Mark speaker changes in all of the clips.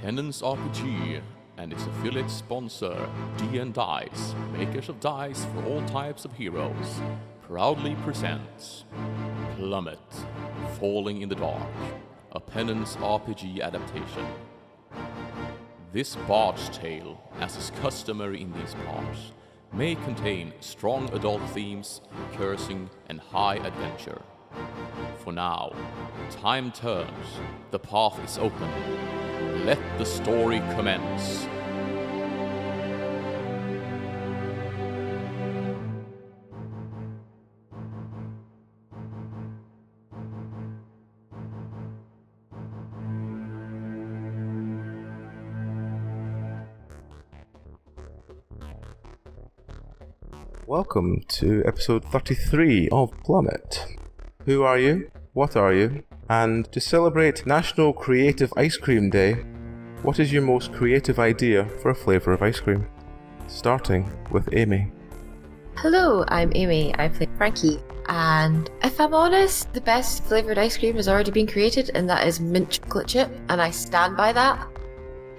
Speaker 1: Penance RPG and its affiliate sponsor, D&Dice, makers of dice for all types of heroes, proudly presents Plummet, Falling in the Dark, a Penance RPG adaptation. This bard's tale, as is customary in these parts, may contain strong adult themes, cursing, and high adventure. For now, time turns, the path is open. Let the story commence.
Speaker 2: Welcome to episode 33 of Plummet. Who are you? What are you? And to celebrate National Creative Ice Cream Day, what is your most creative idea for a flavour of ice cream? Starting with Amy.
Speaker 3: Hello, I'm Amy. I play Frankie. And if I'm honest, the best flavoured ice cream has already been created, and that is mint chocolate chip, and I stand by that.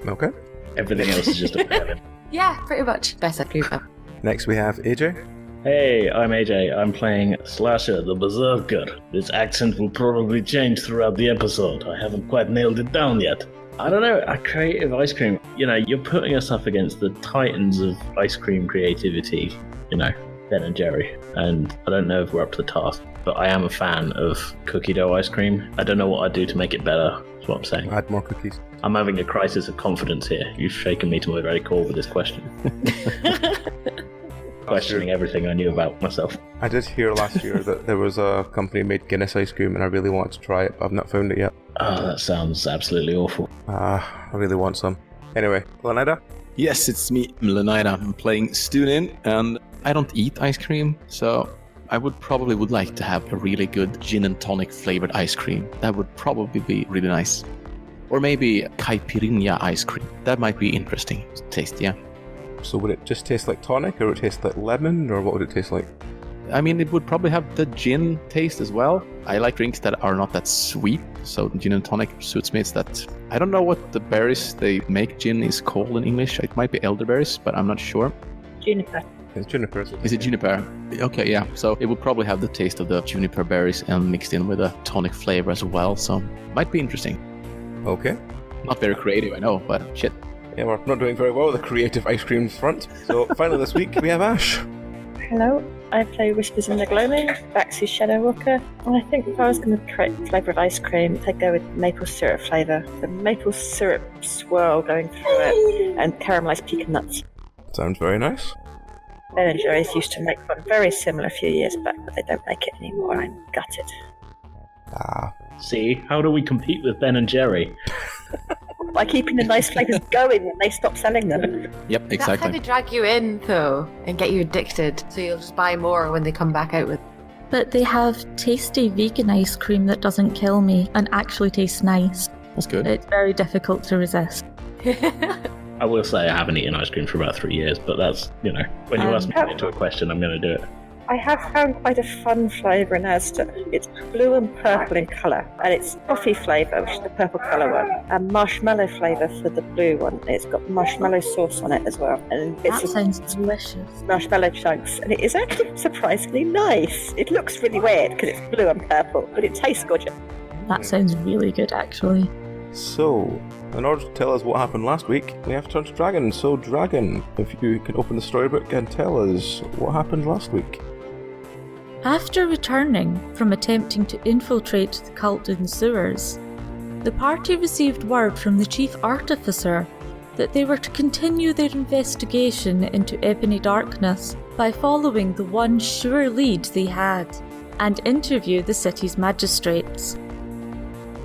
Speaker 2: Okay.
Speaker 4: Everything else is just a heaven.
Speaker 3: Yeah, pretty much. Best ice cream ever.
Speaker 2: Next we have AJ.
Speaker 4: Hey, I'm AJ. I'm playing Slasher the Berserker. This accent will probably change throughout the episode. I haven't quite nailed it down yet. I don't know, a creative ice cream. You know, you're putting us up against the titans of ice cream creativity. You know, Ben and Jerry. And I don't know if we're up to the task, but I am a fan of cookie dough ice cream. I don't know what I'd do to make it better, is what I'm saying.
Speaker 2: Add more cookies.
Speaker 4: I'm having a crisis of confidence here. You've shaken me to my very core with this question. Questioning everything I knew about myself.
Speaker 2: I did hear last year that there was a company made Guinness ice cream and I really wanted to try it, but I've not found it yet.
Speaker 4: Oh, that sounds absolutely awful.
Speaker 2: I really want some. Anyway, Leonida?
Speaker 5: Yes, it's me, Leonida. I'm playing Stunin, and I don't eat ice cream, so I would like to have a really good gin and tonic flavored ice cream. That would probably be really nice. Or maybe caipirinha ice cream. That might be interesting to taste, yeah.
Speaker 2: So would it just taste like tonic, or would it taste like lemon, or what would it taste like?
Speaker 5: I mean, it would probably have the gin taste as well. I like drinks that are not that sweet, so gin and tonic suits me. It's that, I don't know what the berries they make gin is called in English. It might be elderberries, but I'm not sure.
Speaker 6: Juniper.
Speaker 2: It's juniper.
Speaker 5: Is it juniper? Okay, yeah. So it would probably have the taste of the juniper berries and mixed in with a tonic flavor as well, so might be interesting.
Speaker 2: Okay.
Speaker 5: Not very creative, I know, but shit.
Speaker 2: Yeah, we're not doing very well with the creative ice cream front. So finally this week we have Ash.
Speaker 6: Hello, I play Whispers in the Gloaming, Baxi Shadow Walker, and I think if I was going to create a flavour of ice cream, I'd go with maple syrup flavour. The maple syrup swirl going through it, and caramelised pecan nuts.
Speaker 2: Sounds very nice.
Speaker 6: Ben and Jerry's used to make one very similar a few years back, but they don't make it anymore. I'm gutted.
Speaker 4: See, how do we compete with Ben and Jerry?
Speaker 6: By keeping the nice flavours going when they stop selling them.
Speaker 5: Yep,
Speaker 3: That's how
Speaker 5: exactly.
Speaker 3: they drag you in, though, and get you addicted, so you'll just buy more when they come back out with.
Speaker 7: But they have tasty vegan ice cream that doesn't kill me and actually tastes nice.
Speaker 5: That's good.
Speaker 7: It's very difficult to resist.
Speaker 4: I will say I haven't eaten ice cream for about 3 years, but that's, you know, when you ask me into a question, I'm going to do it.
Speaker 6: I have found quite a fun flavour in Asda. It's blue and purple in colour, and it's coffee flavour, which is the purple colour one, and marshmallow flavour for the blue one. It's got marshmallow sauce on it as well. And
Speaker 7: That sounds delicious.
Speaker 6: marshmallow chunks, and it is actually surprisingly nice. It looks really weird because it's blue and purple, but it tastes gorgeous.
Speaker 7: That sounds really good, actually.
Speaker 2: So, in order to tell us what happened last week, we have to turn to Dragon. So Dragon, if you can open the storybook and tell us what happened last week.
Speaker 7: After returning from attempting to infiltrate the cult in the sewers, the party received word from the chief artificer that they were to continue their investigation into Ebony Darkness by following the one sure lead they had and interview the city's magistrates.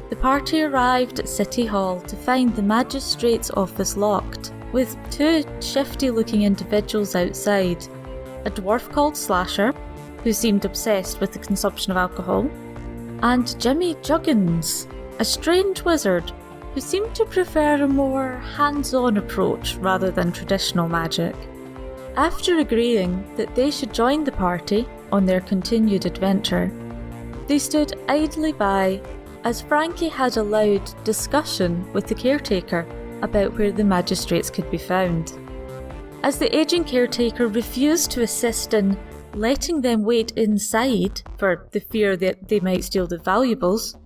Speaker 7: The party arrived at City Hall to find the magistrate's office locked, with two shifty-looking individuals outside, a dwarf called Slasher, who seemed obsessed with the consumption of alcohol, and Jimmy Juggins, a strange wizard who seemed to prefer a more hands-on approach rather than traditional magic. After agreeing that they should join the party on their continued adventure, they stood idly by as Frankie had a loud discussion with the caretaker about where the magistrates could be found. As the aging caretaker refused to assist in letting them wait inside for the fear that they might steal the valuables,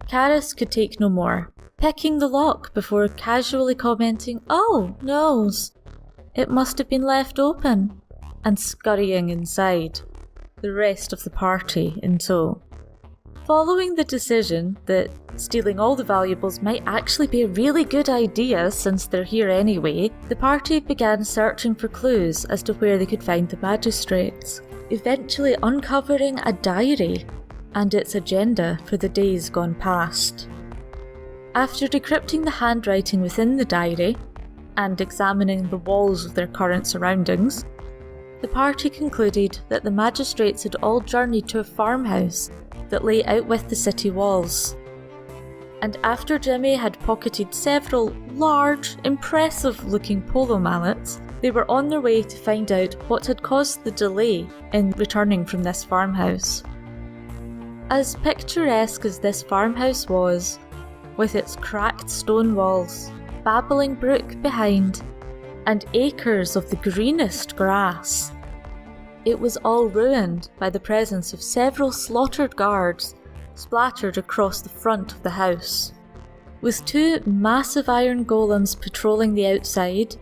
Speaker 7: Karis could take no more, picking the lock before casually commenting, "Oh, noes, it must have been left open," and scurrying inside, the rest of the party in tow. Following the decision that stealing all the valuables might actually be a really good idea since they're here anyway, the party began searching for clues as to where they could find the magistrates, eventually uncovering a diary and its agenda for the days gone past. After decrypting the handwriting within the diary and examining the walls of their current surroundings, the party concluded that the magistrates had all journeyed to a farmhouse that lay out with the city walls. And after Jimmy had pocketed several large, impressive-looking polo mallets, they were on their way to find out what had caused the delay in returning from this farmhouse. As picturesque as this farmhouse was, with its cracked stone walls, babbling brook behind, and acres of the greenest grass, it was all ruined by the presence of several slaughtered guards splattered across the front of the house. With two massive iron golems patrolling the outside,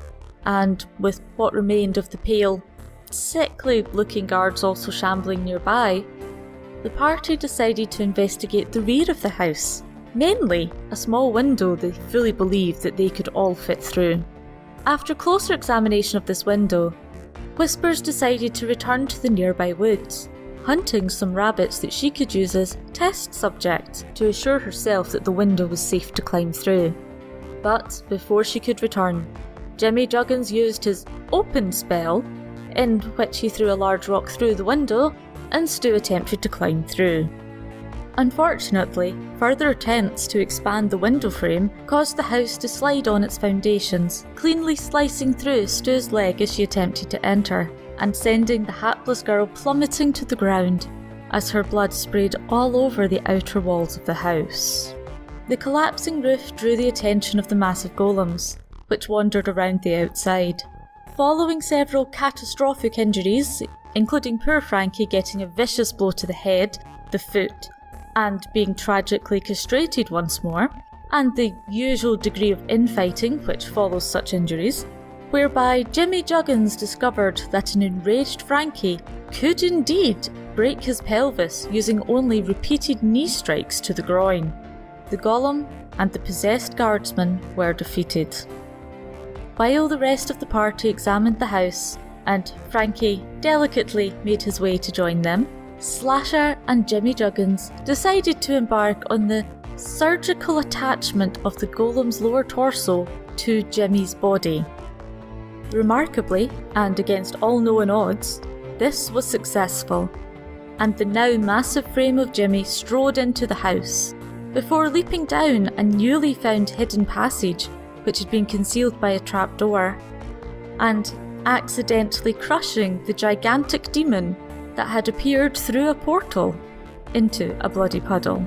Speaker 7: and with what remained of the pale, sickly-looking guards also shambling nearby, the party decided to investigate the rear of the house, mainly a small window they fully believed that they could all fit through. After closer examination of this window, Whispers decided to return to the nearby woods, hunting some rabbits that she could use as test subjects to assure herself that the window was safe to climb through. But before she could return, Jimmy Juggins used his open spell, in which he threw a large rock through the window, and Stu attempted to climb through. Unfortunately, further attempts to expand the window frame caused the house to slide on its foundations, cleanly slicing through Stu's leg as she attempted to enter, and sending the hapless girl plummeting to the ground as her blood sprayed all over the outer walls of the house. The collapsing roof drew the attention of the massive golems, which wandered around the outside. Following several catastrophic injuries, including poor Frankie getting a vicious blow to the head, the foot, and being tragically castrated once more, and the usual degree of infighting which follows such injuries, whereby Jimmy Juggins discovered that an enraged Frankie could indeed break his pelvis using only repeated knee strikes to the groin. The golem and the possessed guardsman were defeated. While the rest of the party examined the house, and Frankie delicately made his way to join them, Slasher and Jimmy Juggins decided to embark on the surgical attachment of the golem's lower torso to Jimmy's body. Remarkably, and against all known odds, this was successful, and the now massive frame of Jimmy strode into the house, before leaping down a newly found hidden passage which had been concealed by a trapdoor, and accidentally crushing the gigantic demon that had appeared through a portal into a bloody puddle.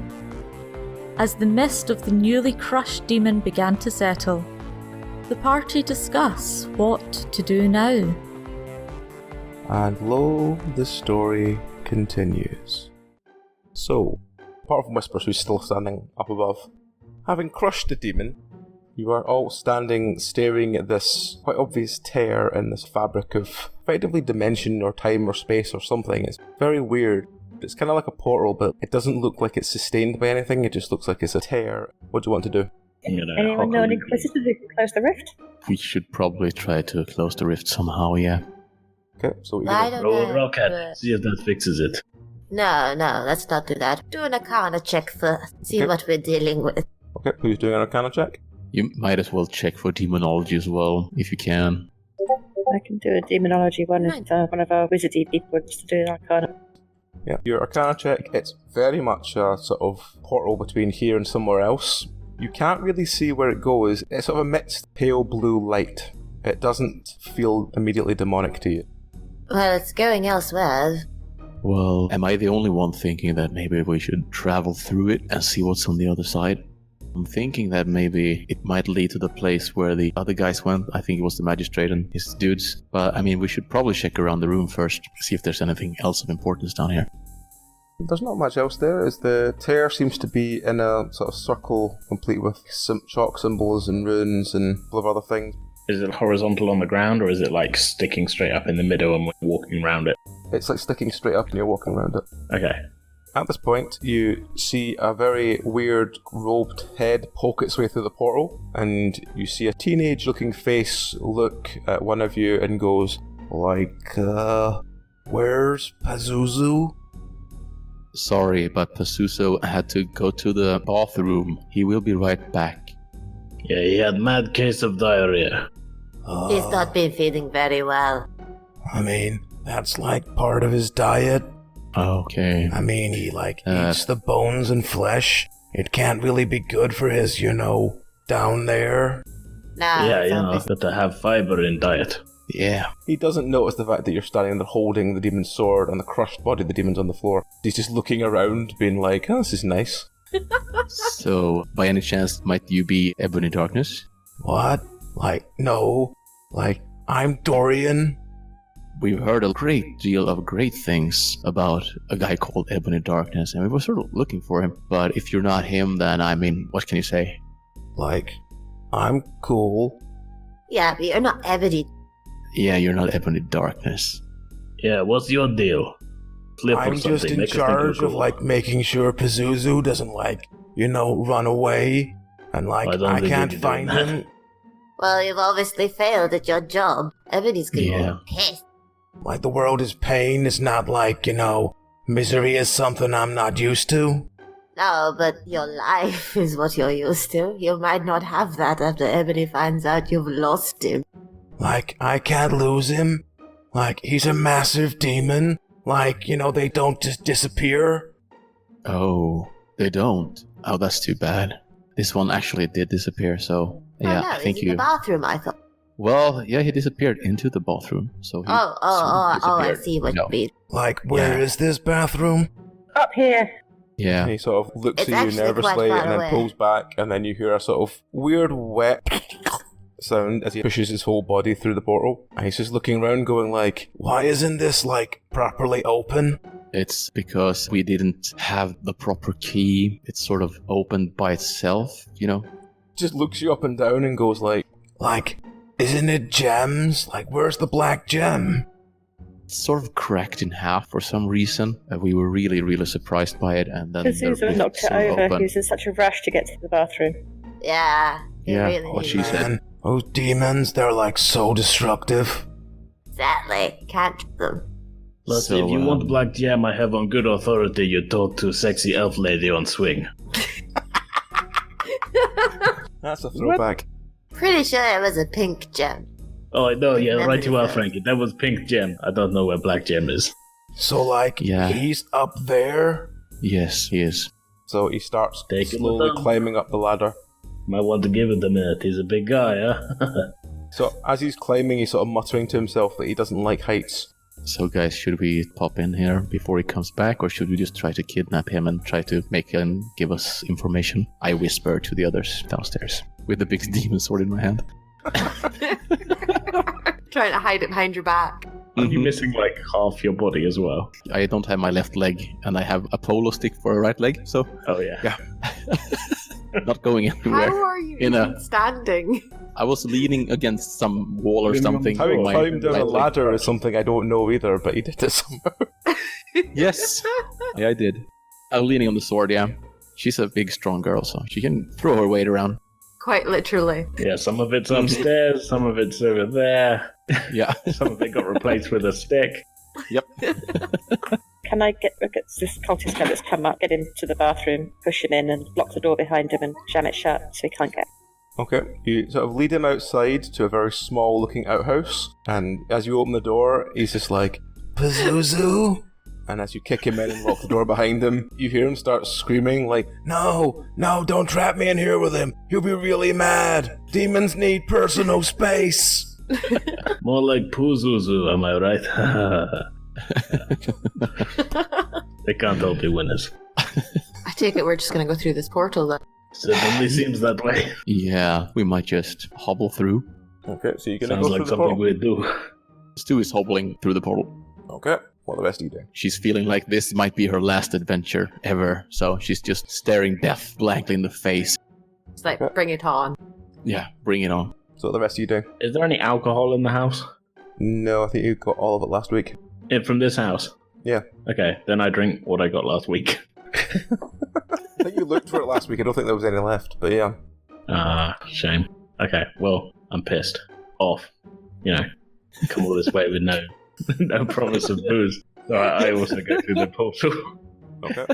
Speaker 7: As the mist of the newly crushed demon began to settle, the party discuss what to do now.
Speaker 2: And lo, the story continues. So, apart from Whispers, who's still standing up above, having crushed the demon, you are all standing staring at this quite obvious tear in this fabric of effectively dimension or time or space or something. It's very weird. It's kind of like a portal, but it doesn't look like it's sustained by anything. It just looks like it's a tear. What do you want to do?
Speaker 6: Anyone know an inquisitor who can close the rift?
Speaker 5: We should probably try to close the rift somehow, yeah.
Speaker 2: Okay, so you're
Speaker 3: I
Speaker 2: gonna...
Speaker 3: don't
Speaker 4: Roll
Speaker 3: know.
Speaker 4: a rocket, see if that fixes it.
Speaker 3: No, let's not do that. Do an arcana check first. See
Speaker 2: Okay.
Speaker 3: what we're dealing with.
Speaker 2: Okay, who's doing an arcana check?
Speaker 5: You might as well check for demonology as well, if you can.
Speaker 6: I can do a demonology one if one of our wizardy people wants to do an arcana.
Speaker 2: Yeah, your arcana check, it's very much a sort of portal between here and somewhere else. You can't really see where it goes. It sort of emits pale blue light. It doesn't feel immediately demonic to you.
Speaker 3: Well, it's going elsewhere.
Speaker 5: Well, am I the only one thinking that maybe we should travel through it and see what's on the other side? I'm thinking that maybe it might lead to the place where the other guys went. I think it was the magistrate and his dudes. But I mean, we should probably check around the room first, see if there's anything else of importance down here.
Speaker 2: There's not much else there, as the tear seems to be in a sort of circle, complete with chalk symbols and runes and a lot of other things.
Speaker 4: Is it horizontal on the ground, or is it like sticking straight up in the middle and we're walking around it?
Speaker 2: It's like sticking straight up and you're walking around it.
Speaker 4: Okay.
Speaker 2: At this point, you see a very weird robed head poke its way through the portal, and you see a teenage-looking face look at one of you and goes, where's Pazuzu?
Speaker 5: Sorry, but Pazuzu had to go to the bathroom. He will be right back.
Speaker 4: Yeah, he had mad case of diarrhea.
Speaker 3: He's not been feeling very well.
Speaker 2: I mean, that's like part of his diet.
Speaker 5: Okay.
Speaker 2: I mean, he eats the bones and flesh. It can't really be good for his, down there.
Speaker 3: Nah,
Speaker 4: Yeah, it's got to have fiber in diet.
Speaker 5: Yeah.
Speaker 2: He doesn't notice the fact that you're standing there holding the demon's sword and the crushed body of the demon's on the floor. He's just looking around, being like, oh, this is nice.
Speaker 5: So, by any chance, might you be Ebony Darkness?
Speaker 2: What? No. I'm Dorian.
Speaker 5: We've heard a great deal of great things about a guy called Ebony Darkness, and we were sort of looking for him. But if you're not him, then, I mean, what can you say?
Speaker 2: I'm cool.
Speaker 3: Yeah, but you're not Ebony.
Speaker 5: Yeah, you're not Ebony Darkness.
Speaker 4: Yeah, what's your deal? Flip or
Speaker 2: I'm just
Speaker 4: something,
Speaker 2: in
Speaker 4: make us think
Speaker 2: charge
Speaker 4: you're
Speaker 2: of,
Speaker 4: cool.
Speaker 2: making sure Pazuzu doesn't, run away. And,
Speaker 4: I don't
Speaker 2: I
Speaker 4: think
Speaker 2: can't
Speaker 4: you'd be doing
Speaker 2: find
Speaker 4: that.
Speaker 2: him.
Speaker 3: Well, you've obviously failed at your job. Ebony's gonna
Speaker 5: Yeah.
Speaker 3: be pissed.
Speaker 2: The world is pain. It's not misery is something I'm not used to.
Speaker 3: No, but your life is what you're used to. You might not have that after Ebony finds out you've lost him.
Speaker 2: I can't lose him. He's a massive demon. They don't just disappear.
Speaker 5: Oh, they don't? Oh, that's too bad. This one actually did disappear, so... Yeah,
Speaker 3: oh no,
Speaker 5: I think
Speaker 3: he's in the bathroom, I thought.
Speaker 5: Well, yeah, he disappeared into the bathroom, so he
Speaker 3: I see what you mean.
Speaker 2: Where is this bathroom?
Speaker 6: Up here.
Speaker 5: Yeah.
Speaker 2: And he sort of looks
Speaker 3: It's
Speaker 2: at you
Speaker 3: actually
Speaker 2: nervously
Speaker 3: quite far
Speaker 2: and then
Speaker 3: away.
Speaker 2: pulls back, and then you hear a sort of weird wet sound as he pushes his whole body through the portal. And he's just looking around going why isn't this properly open?
Speaker 5: It's because we didn't have the proper key. It's sort of opened by itself,
Speaker 2: Just looks you up and down and goes isn't it gems? Where's the black gem?
Speaker 5: It's sort of cracked in half for some reason. We were really, really surprised by it, and then
Speaker 6: Pazuzu knocked it over. He was in such a rush to get to the bathroom.
Speaker 3: Yeah, you
Speaker 5: Yeah,
Speaker 3: really
Speaker 5: what
Speaker 3: need
Speaker 5: she
Speaker 3: that.
Speaker 5: said.
Speaker 2: Man, those demons, they're so destructive.
Speaker 3: Exactly. Can't trust them.
Speaker 4: Plus,
Speaker 5: So,
Speaker 4: if you want black jam, I have on good authority you talk to sexy elf lady on swing.
Speaker 2: That's a throwback.
Speaker 3: Pretty sure it was a pink gem.
Speaker 4: Oh, no, yeah,
Speaker 3: Remember
Speaker 4: right you are,
Speaker 3: that.
Speaker 4: Frankie. That was pink gem. I don't know where black gem is.
Speaker 2: So,
Speaker 5: Yeah.
Speaker 2: he's up there?
Speaker 5: Yes, he is.
Speaker 2: So he starts
Speaker 4: Take him
Speaker 2: slowly
Speaker 4: down.
Speaker 2: climbing up the ladder.
Speaker 4: Might want to give it a minute. He's a big guy, huh?
Speaker 2: So as he's climbing, he's sort of muttering to himself that he doesn't like heights.
Speaker 5: So, guys, should we pop in here before he comes back, or should we just try to kidnap him and try to make him give us information? I whisper to the others downstairs with the big demon sword in my hand.
Speaker 3: Trying to hide it behind your back.
Speaker 4: Are you missing half your body as well?
Speaker 5: I don't have my left leg, and I have a polo stick for a right leg, so
Speaker 4: Oh, yeah.
Speaker 5: not going anywhere.
Speaker 3: How are you
Speaker 5: In a-
Speaker 3: even standing?
Speaker 5: I was leaning against some wall or
Speaker 4: Leaning on
Speaker 5: something.
Speaker 4: the
Speaker 2: How he
Speaker 5: with my
Speaker 2: climbed down a
Speaker 5: right leg.
Speaker 2: ladder is something I don't know either, but he did it somehow.
Speaker 5: Yes. Yeah, I did. I was leaning on the sword, yeah. She's a big, strong girl, so she can throw her weight around.
Speaker 3: Quite literally.
Speaker 4: Yeah, some of it's upstairs, some of it's over there.
Speaker 5: Yeah.
Speaker 4: Some of it got replaced with a stick.
Speaker 5: Yep.
Speaker 6: Can I get this cultist guy that's come up, get him to the bathroom, push him in and lock the door behind him and jam it shut so he can't get...
Speaker 2: Okay, you sort of lead him outside to a very small looking outhouse, and as you open the door, he's just Pazuzu? And as you kick him in and lock the door behind him, you hear him start screaming no, don't trap me in here with him. He'll be really mad. Demons need personal space.
Speaker 4: More like Pazuzu, am I right? They can't all be winners.
Speaker 3: I take it we're just gonna go through this portal then.
Speaker 4: Certainly seems that way.
Speaker 5: Yeah, we might just hobble through.
Speaker 2: Okay, so you're gonna
Speaker 4: Sounds
Speaker 2: go
Speaker 4: like
Speaker 2: through the
Speaker 4: something
Speaker 2: portal.
Speaker 4: we'd do.
Speaker 5: Stu is hobbling through the portal.
Speaker 2: Okay, what are the rest of you doing?
Speaker 5: She's feeling like this might be her last adventure ever, so she's just staring death blankly in the face.
Speaker 3: It's like, bring it on.
Speaker 5: Yeah, bring it on.
Speaker 2: So what are the rest of you doing?
Speaker 4: Is there any alcohol in the house?
Speaker 2: No, I think you got all of it last week.
Speaker 4: From this house?
Speaker 2: Yeah.
Speaker 4: Okay, then I drink what I got last week.
Speaker 2: I think you looked for it last week. I don't think there was any left, but yeah.
Speaker 4: Shame. Okay, well, I'm pissed. Off. Come all this way with no promise of booze. So I also go through the portal.
Speaker 2: Okay.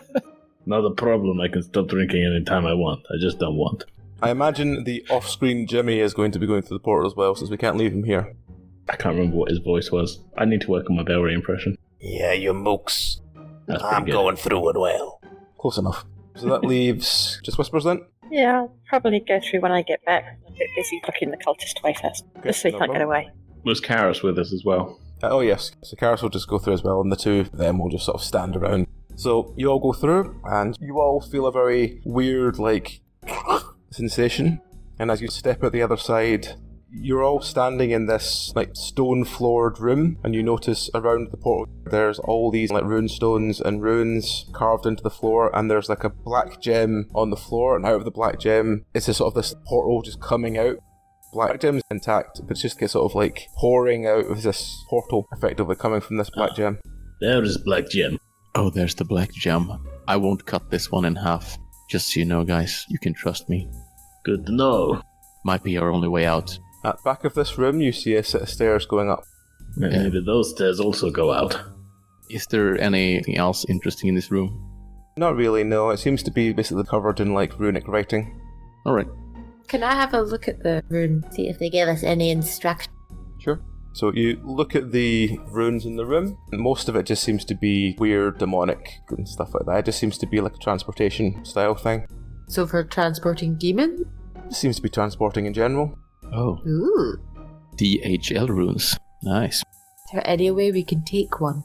Speaker 4: Not a problem, I can stop drinking anytime I want. I just don't want.
Speaker 2: I imagine the off-screen Jimmy is going to be going through the portal as well, since we can't leave him here.
Speaker 4: I can't remember what his voice was. I need to work on my Bellry impression.
Speaker 8: Yeah, you mooks.
Speaker 4: That's pretty
Speaker 8: I'm
Speaker 4: good.
Speaker 8: going through it well.
Speaker 2: Close enough. So that leaves just Whispers then?
Speaker 6: Yeah, I'll probably go through when I get back. I'm a bit busy looking the cultist away first.
Speaker 2: Okay,
Speaker 6: Just so he
Speaker 2: no
Speaker 6: can't get
Speaker 2: problem.
Speaker 6: away.
Speaker 4: Was Karis with us as well?
Speaker 2: Oh yes, so Karis will just go through as well, and the two of them will just sort of stand around. So you all go through, and you all feel a very weird, sensation. And as you step out the other side, you're all standing in this, stone-floored room, and you notice around the portal there's all these, rune stones and runes carved into the floor, and there's, a black gem on the floor, and out of the black gem, it's just sort of this portal just coming out. Black gem's intact, but it's just sort of, pouring out of this portal, effectively coming from this black gem.
Speaker 4: There is Black Gem.
Speaker 5: Oh, there's the black gem. I won't cut this one in half. Just so you know, guys, you can trust me.
Speaker 4: Good to know.
Speaker 5: Might be our only way out.
Speaker 2: At the back of this room, you see a set of stairs going up.
Speaker 4: Maybe those stairs also go out.
Speaker 5: Is there anything else interesting in this room?
Speaker 2: Not really, no. It seems to be basically covered in, runic writing.
Speaker 5: Alright.
Speaker 3: Can I have a look at the rune? See if they give us any instruction.
Speaker 2: Sure. So you look at the runes in the room, and most of it just seems to be weird, demonic, and stuff like that. It just seems to be like a transportation style thing.
Speaker 3: So for transporting demon?
Speaker 2: It seems to be transporting in general.
Speaker 5: Oh.
Speaker 3: Ooh.
Speaker 5: DHL runes. Nice.
Speaker 3: Is there any way we can take one?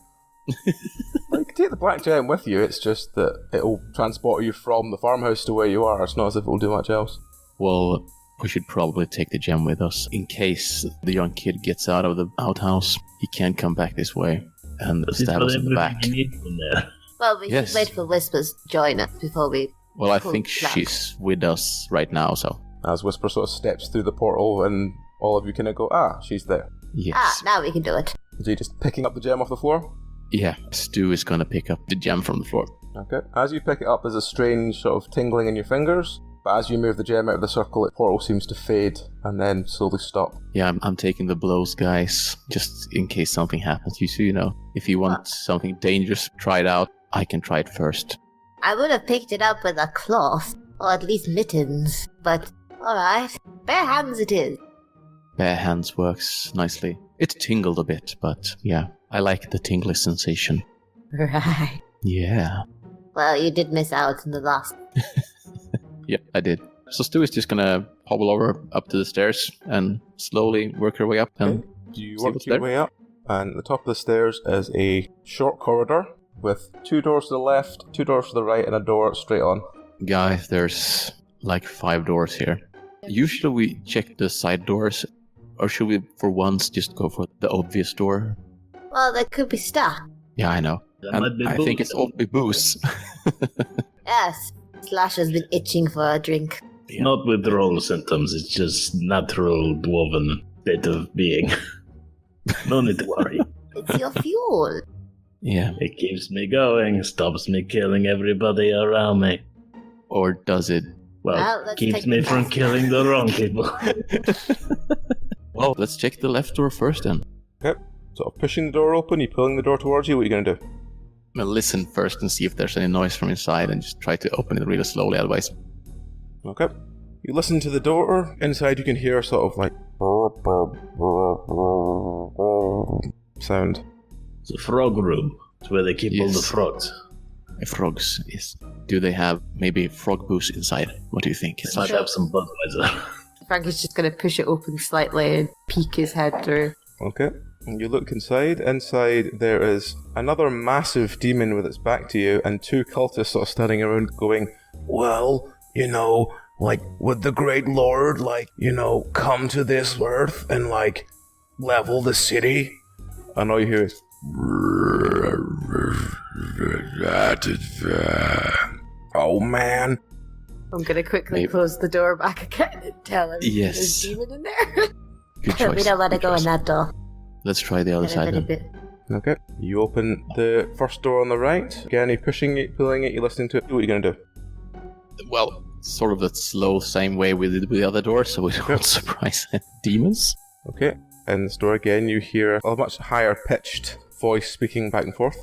Speaker 2: Well, you can take the black gem with you, it's just that it'll transport you from the farmhouse to where you are. It's not as if it'll do much else.
Speaker 5: Well, we should probably take the gem with us in case the young kid gets out of the outhouse. He can't come back this way and stab us in the back.
Speaker 4: You need from there.
Speaker 3: Well, we
Speaker 5: Yes.
Speaker 3: should wait for Whispers to join us before we...
Speaker 5: Well, I
Speaker 3: Cool.
Speaker 5: think
Speaker 3: Black.
Speaker 5: she's with us right now, so
Speaker 2: As Whisper sort of steps through the portal, and all of you kind of go, she's there.
Speaker 5: yes.
Speaker 3: now we can do it.
Speaker 2: Is he just picking up the gem off the floor?
Speaker 5: Yeah, Stu is gonna pick up the gem from the floor.
Speaker 2: Okay. As you pick it up, there's a strange sort of tingling in your fingers, but as you move the gem out of the circle, the portal seems to fade and then slowly stop.
Speaker 5: Yeah, I'm taking the blows, guys, just in case something happens. You know, if you want something dangerous, try it out. I can try it first.
Speaker 3: I would have picked it up with a cloth, or at least mittens, but alright. Bare hands it is.
Speaker 5: Bare hands works nicely. It tingled a bit, but yeah, I like the tingly sensation.
Speaker 3: Right.
Speaker 5: Yeah.
Speaker 3: Well, you did miss out in the last.
Speaker 5: Yep, I did. So Stu is just gonna hobble over up to the stairs and slowly work her way up and
Speaker 2: Do you
Speaker 5: see
Speaker 2: work
Speaker 5: what's
Speaker 2: your
Speaker 5: there?
Speaker 2: way up? And at the top of the stairs is a short corridor with 2 doors to the left, 2 doors to the right, and a door straight on.
Speaker 5: Guys, there's like 5 doors here. Usually we check the side doors, or should we for once just go for the obvious door?
Speaker 3: Well, there could be stuff.
Speaker 5: Yeah, I know.
Speaker 4: That might
Speaker 5: And
Speaker 4: be
Speaker 5: I think it's all be booze.
Speaker 3: Yes. Slash has been itching for a drink.
Speaker 5: Yeah.
Speaker 4: Not withdrawal symptoms, it's just natural dwarven state of being. No need to worry.
Speaker 3: It's your fuel.
Speaker 5: Yeah.
Speaker 4: It keeps me going, stops me killing everybody around me.
Speaker 5: Or does it?
Speaker 4: Well,
Speaker 3: Well, let's
Speaker 4: keeps
Speaker 3: take
Speaker 4: me
Speaker 3: the
Speaker 4: from
Speaker 3: test.
Speaker 4: killing the wrong people.
Speaker 5: Well, let's check the left door first then.
Speaker 2: Okay. Sort of pushing the door open, you pulling the door towards you, what are you going to do?
Speaker 5: Well, listen first and see if there's any noise from inside and just try to open it really slowly, otherwise.
Speaker 2: Okay. You listen to the door. Inside you can hear sort of like sound.
Speaker 4: It's a frog room. It's where they keep all the
Speaker 5: Yes.
Speaker 4: frogs.
Speaker 5: Frogs, yes. Do they have maybe frog booze inside? What do you think?
Speaker 4: They might have some Budweiser.
Speaker 3: Frank is just going to push it open slightly and peek his head through.
Speaker 2: Okay. And you look inside. Inside there is another massive demon with its back to you and 2 cultists sort of standing around going, "Well, you know, like, would the Great Lord, like, you know, come to this earth and, like, level the city? And all you hear is... Oh, man.
Speaker 3: I'm gonna quickly close the door back again and tell him there's a demon in there.
Speaker 5: Good choice.
Speaker 3: We don't want to go in that door.
Speaker 5: Let's try the other side then.
Speaker 2: Okay. You open the first door on the right. Again, you're pushing it, pulling it, you're listening to it. What are you going to do?
Speaker 5: Well, sort of the slow same way we did with the other door, so we don't surprise demons.
Speaker 2: Okay. In this door again, you hear a much higher pitched voice speaking back and forth.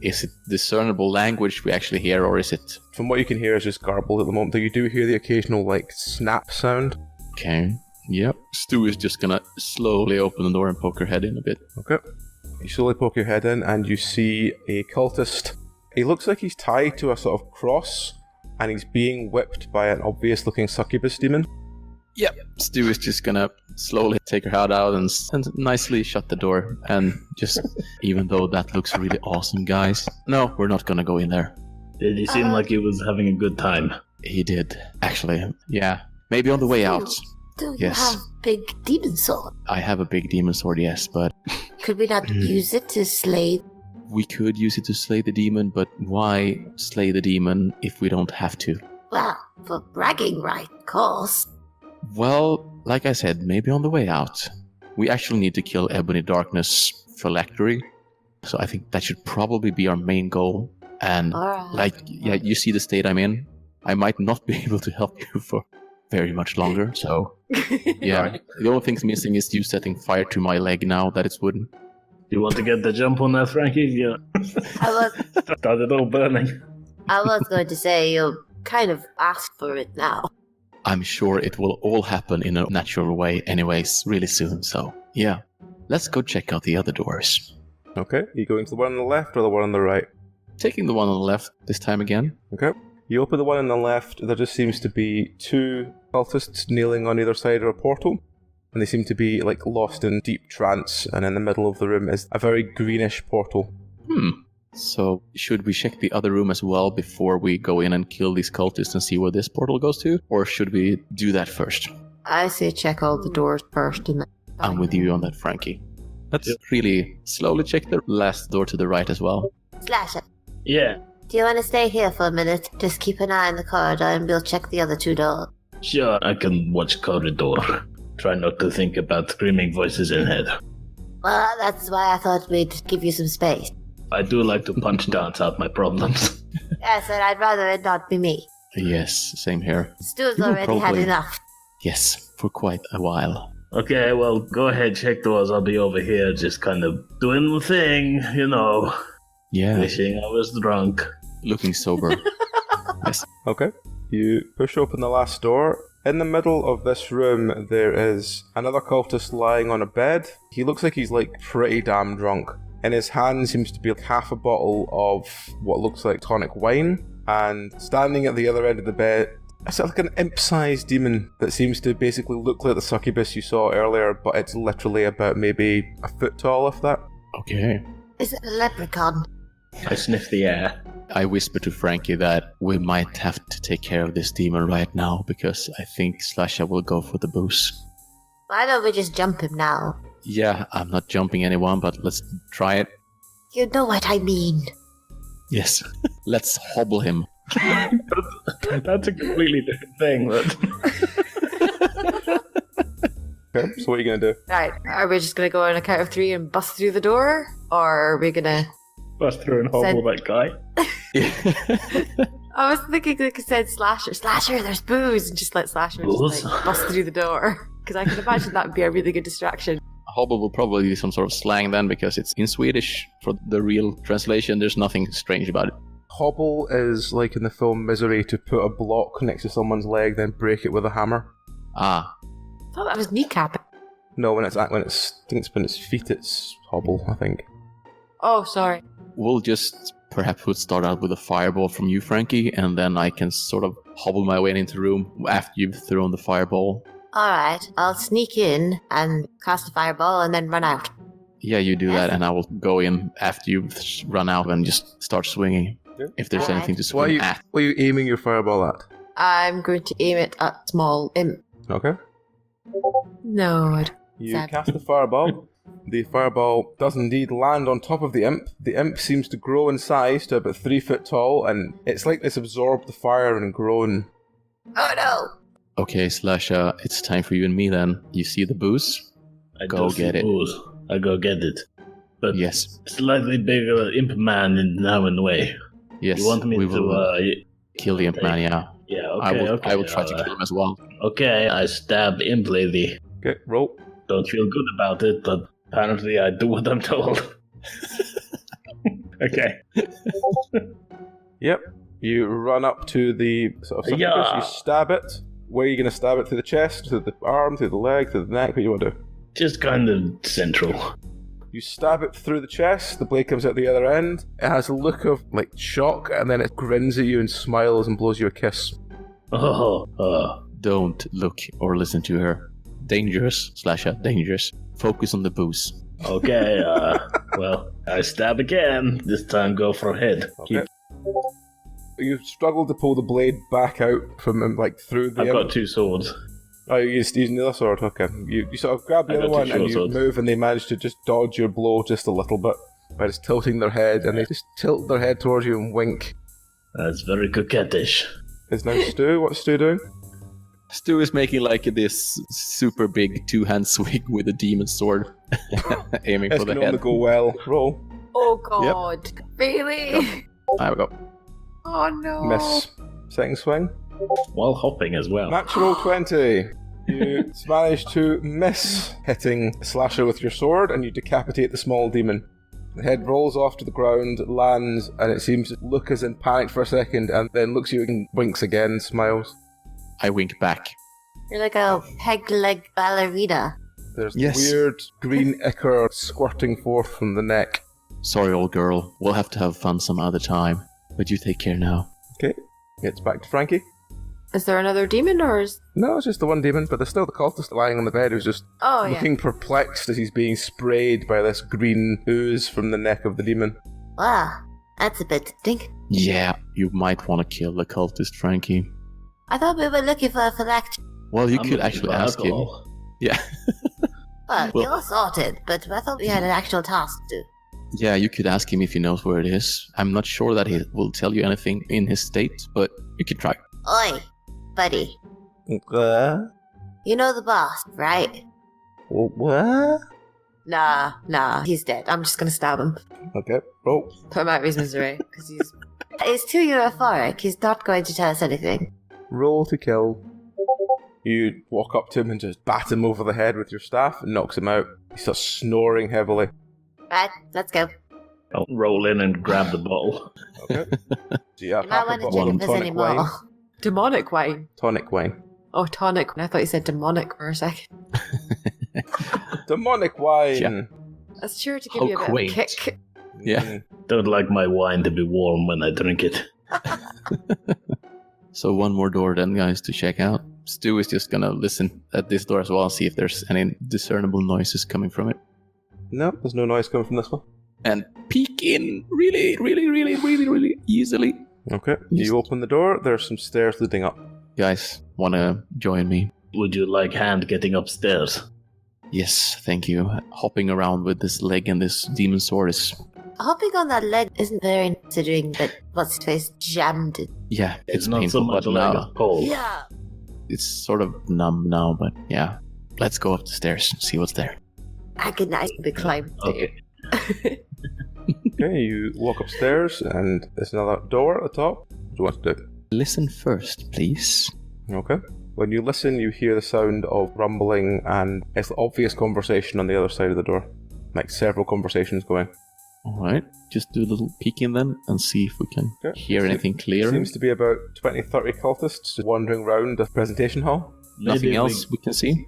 Speaker 5: Is it discernible language we actually hear, or is it...
Speaker 2: From what you can hear is just garbled at the moment, though you do hear the occasional, like, snap sound.
Speaker 5: Okay. Yep. Stu is just gonna slowly open the door and poke her head in a bit.
Speaker 2: Okay. You slowly poke your head in and you see a cultist. He looks like he's tied to a sort of cross and he's being whipped by an obvious looking succubus demon.
Speaker 5: Yep. Stu is just gonna slowly take her head out and nicely shut the door. And just, even though that looks really awesome, guys, no, we're not gonna go in there.
Speaker 4: Did he seem like he was having a good time?
Speaker 5: He did, actually. Yeah. Maybe on the way out.
Speaker 9: Do you have big demon sword?
Speaker 5: I have a big demon sword, yes, but...
Speaker 9: Could we not use it to slay?
Speaker 5: We could use it to slay the demon, but why slay the demon if we don't have to?
Speaker 9: Well, for bragging right, of course.
Speaker 5: Well, like I said, maybe on the way out. We actually need to kill Ebony Darkness phylactery, so I think that should probably be our main goal. And, you see the state I'm in? I might not be able to help you for very much longer, so... Yeah, right. The only thing missing is you setting fire to my leg now that it's wooden.
Speaker 4: You want to get the jump on that, Frankie? Yeah. Start it all burning.
Speaker 9: I was going to say, you kind of asked for it now.
Speaker 5: I'm sure it will all happen in a natural way anyways, really soon, so... Yeah. Let's go check out the other doors.
Speaker 2: Okay, are you going to the one on the left or the one on the right?
Speaker 5: Taking the one on the left this time again.
Speaker 2: Okay. You open the one on the left, there just seems to be two cultists kneeling on either side of a portal, and they seem to be, like, lost in deep trance, and in the middle of the room is a very greenish portal.
Speaker 5: So, should we check the other room as well before we go in and kill these cultists and see where this portal goes to? Or should we do that first?
Speaker 3: I say check all the doors first and then...
Speaker 5: I'm with you on that, Frankie. Let's really slowly check the last door to the right as well.
Speaker 9: Slasher.
Speaker 4: Yeah.
Speaker 9: Do you want to stay here for a minute? Just keep an eye on the corridor and we'll check the other two doors.
Speaker 4: Sure, I can watch corridor. Try not to think about screaming voices in head.
Speaker 9: Well, that's why I thought we'd give you some space.
Speaker 4: I do like to punch dance out my problems.
Speaker 9: Yes, and I'd rather it not be me.
Speaker 5: Yes, same here.
Speaker 9: Stu's already had enough.
Speaker 5: Yes, for quite a while.
Speaker 4: Okay, well, go ahead, check doors. I'll be over here just kind of doing the thing, you know.
Speaker 5: Yeah.
Speaker 4: Wishing I was drunk.
Speaker 5: Looking sober. Yes.
Speaker 2: Okay. You push open the last door. In the middle of this room, there is another cultist lying on a bed. He looks like he's, like, pretty damn drunk. In his hand seems to be like half a bottle of what looks like tonic wine. And standing at the other end of the bed, it's like an imp-sized demon that seems to basically look like the succubus you saw earlier, but it's literally about maybe a foot tall, if that.
Speaker 5: Okay.
Speaker 9: Is it a leprechaun?
Speaker 4: I sniff the air.
Speaker 5: I whisper to Frankie that we might have to take care of this demon right now, because I think Slasher will go for the booze.
Speaker 9: Why don't we just jump him now?
Speaker 5: Yeah, I'm not jumping anyone, but let's try it.
Speaker 9: You know what I mean.
Speaker 5: Yes. Let's hobble him.
Speaker 4: That's a completely different thing, but...
Speaker 2: Okay, so what are you going to do?
Speaker 3: Right, are we just going to go on a count of 3 and bust through the door? Or are we going to...
Speaker 4: Bust through and hobble that guy?
Speaker 3: I was thinking like I said Slasher, there's booze, and just let Slasher just like bust through the door. Because I can imagine that would be a really good distraction.
Speaker 5: Hobble will probably be some sort of slang then, because it's in Swedish. For the real translation, there's nothing strange about it.
Speaker 2: Hobble is like in the film Misery, to put a block next to someone's leg, then break it with a hammer.
Speaker 5: Ah.
Speaker 3: I thought that was kneecap.
Speaker 2: No, when it's I think it's when it's feet, it's hobble, I think.
Speaker 3: Oh, sorry.
Speaker 5: We'll just perhaps we'll start out with a fireball from you, Frankie, and then I can sort of hobble my way into the room after you've thrown the fireball.
Speaker 9: Alright, I'll sneak in and cast a fireball and then run out.
Speaker 5: Yeah, you do that, and I will go in after you've run out and just start swinging. Yeah. If there's anything to swing at.
Speaker 2: What are you aiming your fireball at?
Speaker 3: I'm going to aim it at small imp.
Speaker 2: Okay.
Speaker 3: No,
Speaker 2: You
Speaker 3: Sad.
Speaker 2: cast the fireball. The fireball does indeed land on top of the imp. The imp seems to grow in size to about 3 foot tall, and it's like it's absorbed the fire and grown.
Speaker 3: Oh no!
Speaker 5: Okay, Slasher, it's time for you and me then. You see the booze? Go get it.
Speaker 4: I go get it. But
Speaker 5: Yes.
Speaker 4: slightly bigger imp man is now in the way.
Speaker 5: Yes,
Speaker 4: You want me
Speaker 5: we
Speaker 4: to
Speaker 5: will kill the imp man, yeah.
Speaker 4: Yeah, okay,
Speaker 5: I will try to kill him as well.
Speaker 4: Okay, I stab imp lady.
Speaker 2: Okay, roll.
Speaker 4: Don't feel good about it, but apparently I do what I'm told. Okay.
Speaker 2: Yep. You run up to the sort of succubus,
Speaker 4: Yeah.
Speaker 2: you stab it. Where are you going to stab it? Through the chest, through the arm, through the leg, through the neck? What do you want to do?
Speaker 4: Just kind of central.
Speaker 2: You stab it through the chest, the blade comes out the other end. It has a look of, like, shock, and then it grins at you and smiles and blows you a kiss.
Speaker 5: Don't look or listen to her. Dangerous, Slasher, dangerous. Focus on the booze.
Speaker 4: Okay, well, I stab again. This time go for head.
Speaker 2: Okay. You struggle to pull the blade back out from him, like, through the
Speaker 4: I've
Speaker 2: imp.
Speaker 4: got two swords.
Speaker 2: Oh, you're just using the other sword, okay. You sort of grab the
Speaker 4: I
Speaker 2: other
Speaker 4: got two
Speaker 2: one and
Speaker 4: short
Speaker 2: you
Speaker 4: swords.
Speaker 2: move and they manage to just dodge your blow just a little bit by just tilting their head, and they just tilt their head towards you and wink.
Speaker 4: That's very coquettish.
Speaker 2: It's now Stu. What's Stu doing?
Speaker 5: Stu is making like this super big two-hand swing with a demon sword, aiming
Speaker 2: This
Speaker 5: for the
Speaker 2: can only
Speaker 5: head.
Speaker 2: go well. Roll.
Speaker 3: Oh god. Really?
Speaker 5: There we go.
Speaker 3: Oh no.
Speaker 2: Miss. Second swing.
Speaker 4: While hopping as well.
Speaker 2: Natural 20. You manage to miss hitting Slasher with your sword, and you decapitate the small demon. The head rolls off to the ground, lands, and it seems to look as in panic for a second, and then looks at you and winks again, smiles.
Speaker 5: I wink back.
Speaker 9: You're like a peg-leg ballerina.
Speaker 2: There's
Speaker 5: Yes.
Speaker 2: weird green ichor squirting forth from the neck.
Speaker 5: Sorry, old girl. We'll have to have fun some other time. But you take care now.
Speaker 2: Okay, gets back to Frankie.
Speaker 3: Is there another demon or is...
Speaker 2: No, it's just the one demon, but there's still the cultist lying on the bed who's just
Speaker 3: Oh yeah.
Speaker 2: looking perplexed as he's being sprayed by this green ooze from the neck of the demon.
Speaker 9: Wow, that's a bit stink.
Speaker 5: Yeah, you might want to kill the cultist, Frankie.
Speaker 9: I thought we were looking for a phylactery.
Speaker 5: Well, you
Speaker 4: I'm
Speaker 5: could
Speaker 4: looking
Speaker 5: actually
Speaker 4: for
Speaker 5: ask him.
Speaker 4: alcohol.
Speaker 5: Yeah.
Speaker 9: Well,
Speaker 5: Well-
Speaker 9: you're sorted, but I thought we had an actual task to do.
Speaker 5: Yeah, you could ask him if he knows where it is. I'm not sure that he will tell you anything in his state, but you could try.
Speaker 9: Oi, buddy.
Speaker 2: What?
Speaker 9: You know the boss, right?
Speaker 2: What?
Speaker 3: Nah, he's dead. I'm just gonna stab him.
Speaker 2: Okay, roll.
Speaker 3: Put him out of his misery, because he's...
Speaker 9: He's too euphoric. He's not going to tell us anything.
Speaker 2: Roll to kill. You walk up to him and just bat him over the head with your staff and knocks him out. He starts snoring heavily.
Speaker 9: Right, let's go.
Speaker 4: I'll roll in and grab the bottle.
Speaker 2: Okay. So you have
Speaker 9: You
Speaker 2: half
Speaker 9: might
Speaker 2: a
Speaker 9: want to
Speaker 2: bottle
Speaker 9: check
Speaker 2: of
Speaker 9: if there's any
Speaker 2: tonic
Speaker 9: more.
Speaker 2: wine.
Speaker 3: Demonic wine.
Speaker 2: Tonic wine.
Speaker 3: Oh, tonic. I thought you said demonic for a second.
Speaker 2: Demonic wine!
Speaker 5: Yeah.
Speaker 3: That's sure to give
Speaker 5: How
Speaker 3: you a bit
Speaker 5: quaint.
Speaker 3: of a kick.
Speaker 5: Yeah.
Speaker 2: Mm.
Speaker 4: Don't like my wine to be warm when I drink it.
Speaker 5: So one more door then, guys, to check out. Stu is just gonna listen at this door as well, see if there's any discernible noises coming from it.
Speaker 2: No, there's no noise coming from this one.
Speaker 5: And peek in really easily.
Speaker 2: Okay.
Speaker 5: Yes.
Speaker 2: You open the door, there's some stairs leading up.
Speaker 5: Guys, wanna join me?
Speaker 4: Would you like hand getting upstairs?
Speaker 5: Yes, thank you. Hopping around with this leg and this demon sword is...
Speaker 9: Hopping on that leg isn't very nice, considering that what's his face jammed it.
Speaker 5: Yeah,
Speaker 4: It's
Speaker 5: it's
Speaker 4: not so
Speaker 5: painful,
Speaker 4: much
Speaker 5: but
Speaker 4: like
Speaker 5: now
Speaker 4: a pole.
Speaker 9: Yeah.
Speaker 5: it's sort of numb now, but yeah. Let's go up the stairs and see what's there.
Speaker 9: I can nice.
Speaker 3: The climb.
Speaker 4: Okay.
Speaker 2: Okay, you walk upstairs and there's another door at the top. What do you want to do?
Speaker 5: Listen first, please.
Speaker 2: Okay. When you listen, you hear the sound of rumbling and it's obvious conversation on the other side of the door. Like several conversations going.
Speaker 5: Alright, just do a little peeking then and see if we can
Speaker 2: Okay.
Speaker 5: hear anything clear.
Speaker 2: Seems to be about 20-30 cultists just wandering around the presentation hall.
Speaker 5: Nothing
Speaker 4: Maybe
Speaker 5: else we can see?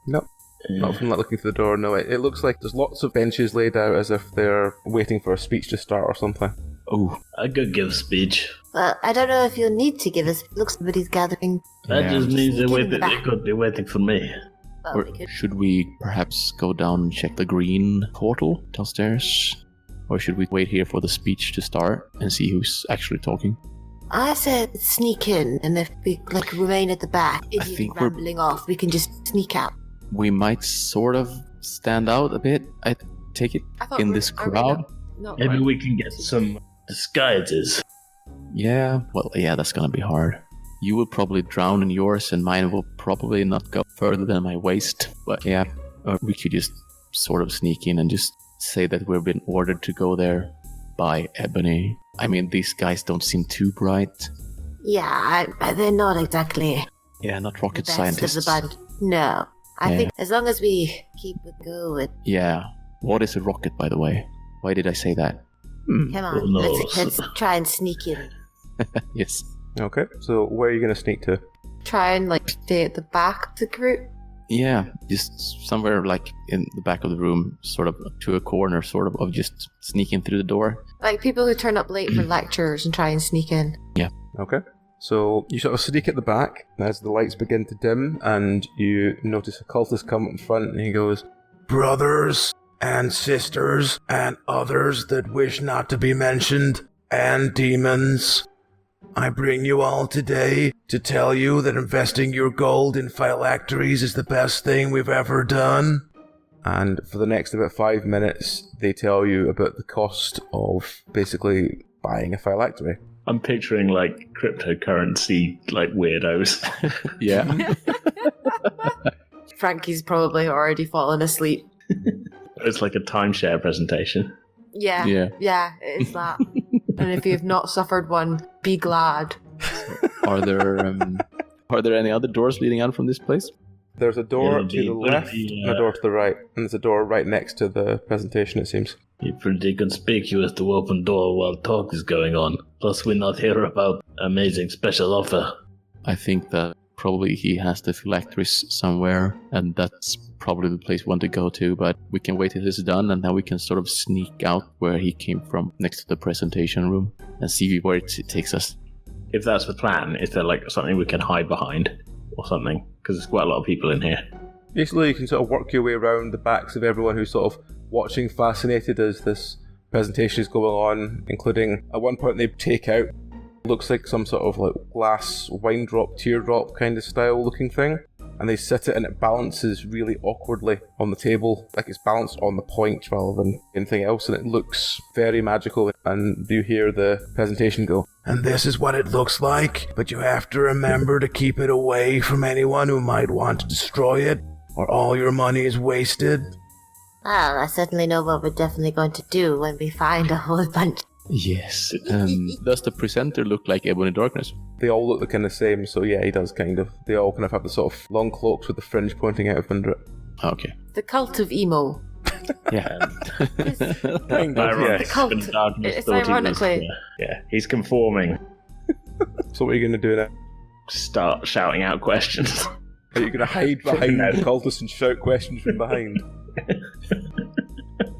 Speaker 2: Nope. Not from like looking through the door, no. It looks like there's lots of benches laid out as if they're waiting for a speech to start or something.
Speaker 5: Oh,
Speaker 4: I could give speech.
Speaker 9: Well, I don't know if you'll need to give us. Looks somebody's gathering.
Speaker 4: That
Speaker 5: yeah.
Speaker 4: just means
Speaker 9: Get in the
Speaker 4: they
Speaker 9: back.
Speaker 4: could be waiting for me.
Speaker 9: Well,
Speaker 5: Or
Speaker 9: we could.
Speaker 5: should we perhaps go down and check the green portal downstairs? Or should we wait here for the speech to start and see who's actually talking?
Speaker 9: I said sneak in, and if we remain at the back, if you're rambling off, we can just sneak out.
Speaker 5: We might sort of stand out a bit, I take it, in this crowd.
Speaker 4: Maybe we can get some disguises.
Speaker 5: Yeah, well, yeah, that's gonna be hard. You will probably drown in yours, and mine will probably not go further than my waist. But yeah, we could just sort of sneak in and just say that we've been ordered to go there by Ebony. I mean, these guys don't seem too bright.
Speaker 9: Yeah, they're not exactly.
Speaker 5: Yeah, not rocket
Speaker 9: the best
Speaker 5: scientists.
Speaker 9: Of the bunch. No, I think as long as we keep it going.
Speaker 5: Yeah. What is a rocket, by the way? Why did I say that?
Speaker 9: Come on, let's try and sneak in.
Speaker 5: Yes.
Speaker 2: Okay, so where are you going to sneak to?
Speaker 3: Try and stay at the back of the group.
Speaker 5: Yeah, just somewhere in the back of the room, sort of to a corner, of just sneaking through the door.
Speaker 3: Like people who turn up late for lectures and try and sneak in.
Speaker 5: Yeah.
Speaker 2: Okay. So you sort of sneak at the back as the lights begin to dim, and you notice a cultist come up in front, and he goes,
Speaker 8: Brothers and sisters and others that wish not to be mentioned, and demons, I bring you all today to tell you that investing your gold in phylacteries is the best thing we've ever done.
Speaker 2: And for the next about 5 minutes, they tell you about the cost of basically buying a phylactery.
Speaker 4: I'm picturing cryptocurrency weirdos.
Speaker 5: Yeah.
Speaker 3: Frankie's probably already fallen asleep.
Speaker 4: It's like a timeshare presentation.
Speaker 3: Yeah, it is that. And if you've not suffered one, be glad.
Speaker 5: Are there any other doors leading out from this place?
Speaker 2: There's a door to the left and a door to the right, and there's a door right next to the presentation, it seems.
Speaker 4: You're pretty conspicuous to open door while talk is going on. Plus, we're not here about amazing special offer.
Speaker 5: I think that probably he has the phylacteries somewhere, and that's probably the place we want to go to, but we can wait till this is done, and then we can sort of sneak out where he came from, next to the presentation room, and see where it takes us.
Speaker 4: If that's the plan, is there something we can hide behind or something? Because there's quite a lot of people in here.
Speaker 2: Basically, you can sort of work your way around the backs of everyone who's sort of watching fascinated as this presentation is going on, including at one point they take out looks like some sort of glass wine drop, teardrop kind of style looking thing, and they sit it and it balances really awkwardly on the table, like it's balanced on the point rather than anything else, and it looks very magical. And you hear the presentation go,
Speaker 8: and this is what it looks like, but you have to remember to keep it away from anyone who might want to destroy it, or all your money is wasted.
Speaker 9: Well, I certainly know what we're definitely going to do when we find a whole bunch.
Speaker 5: Yes. Does the presenter look like Ebony Darkness?
Speaker 2: They all look the kind of same, so yeah, he does kind of. They all kind of have the sort of long cloaks with the fringe pointing out from under it.
Speaker 5: Okay.
Speaker 3: The cult of emo.
Speaker 5: Yeah.
Speaker 2: Kind of, yeah.
Speaker 3: Cult. It's ironically.
Speaker 4: He's conforming.
Speaker 2: So what are you going to do now?
Speaker 4: Start shouting out questions.
Speaker 2: Are you going to hide behind the cultists and shout questions from behind?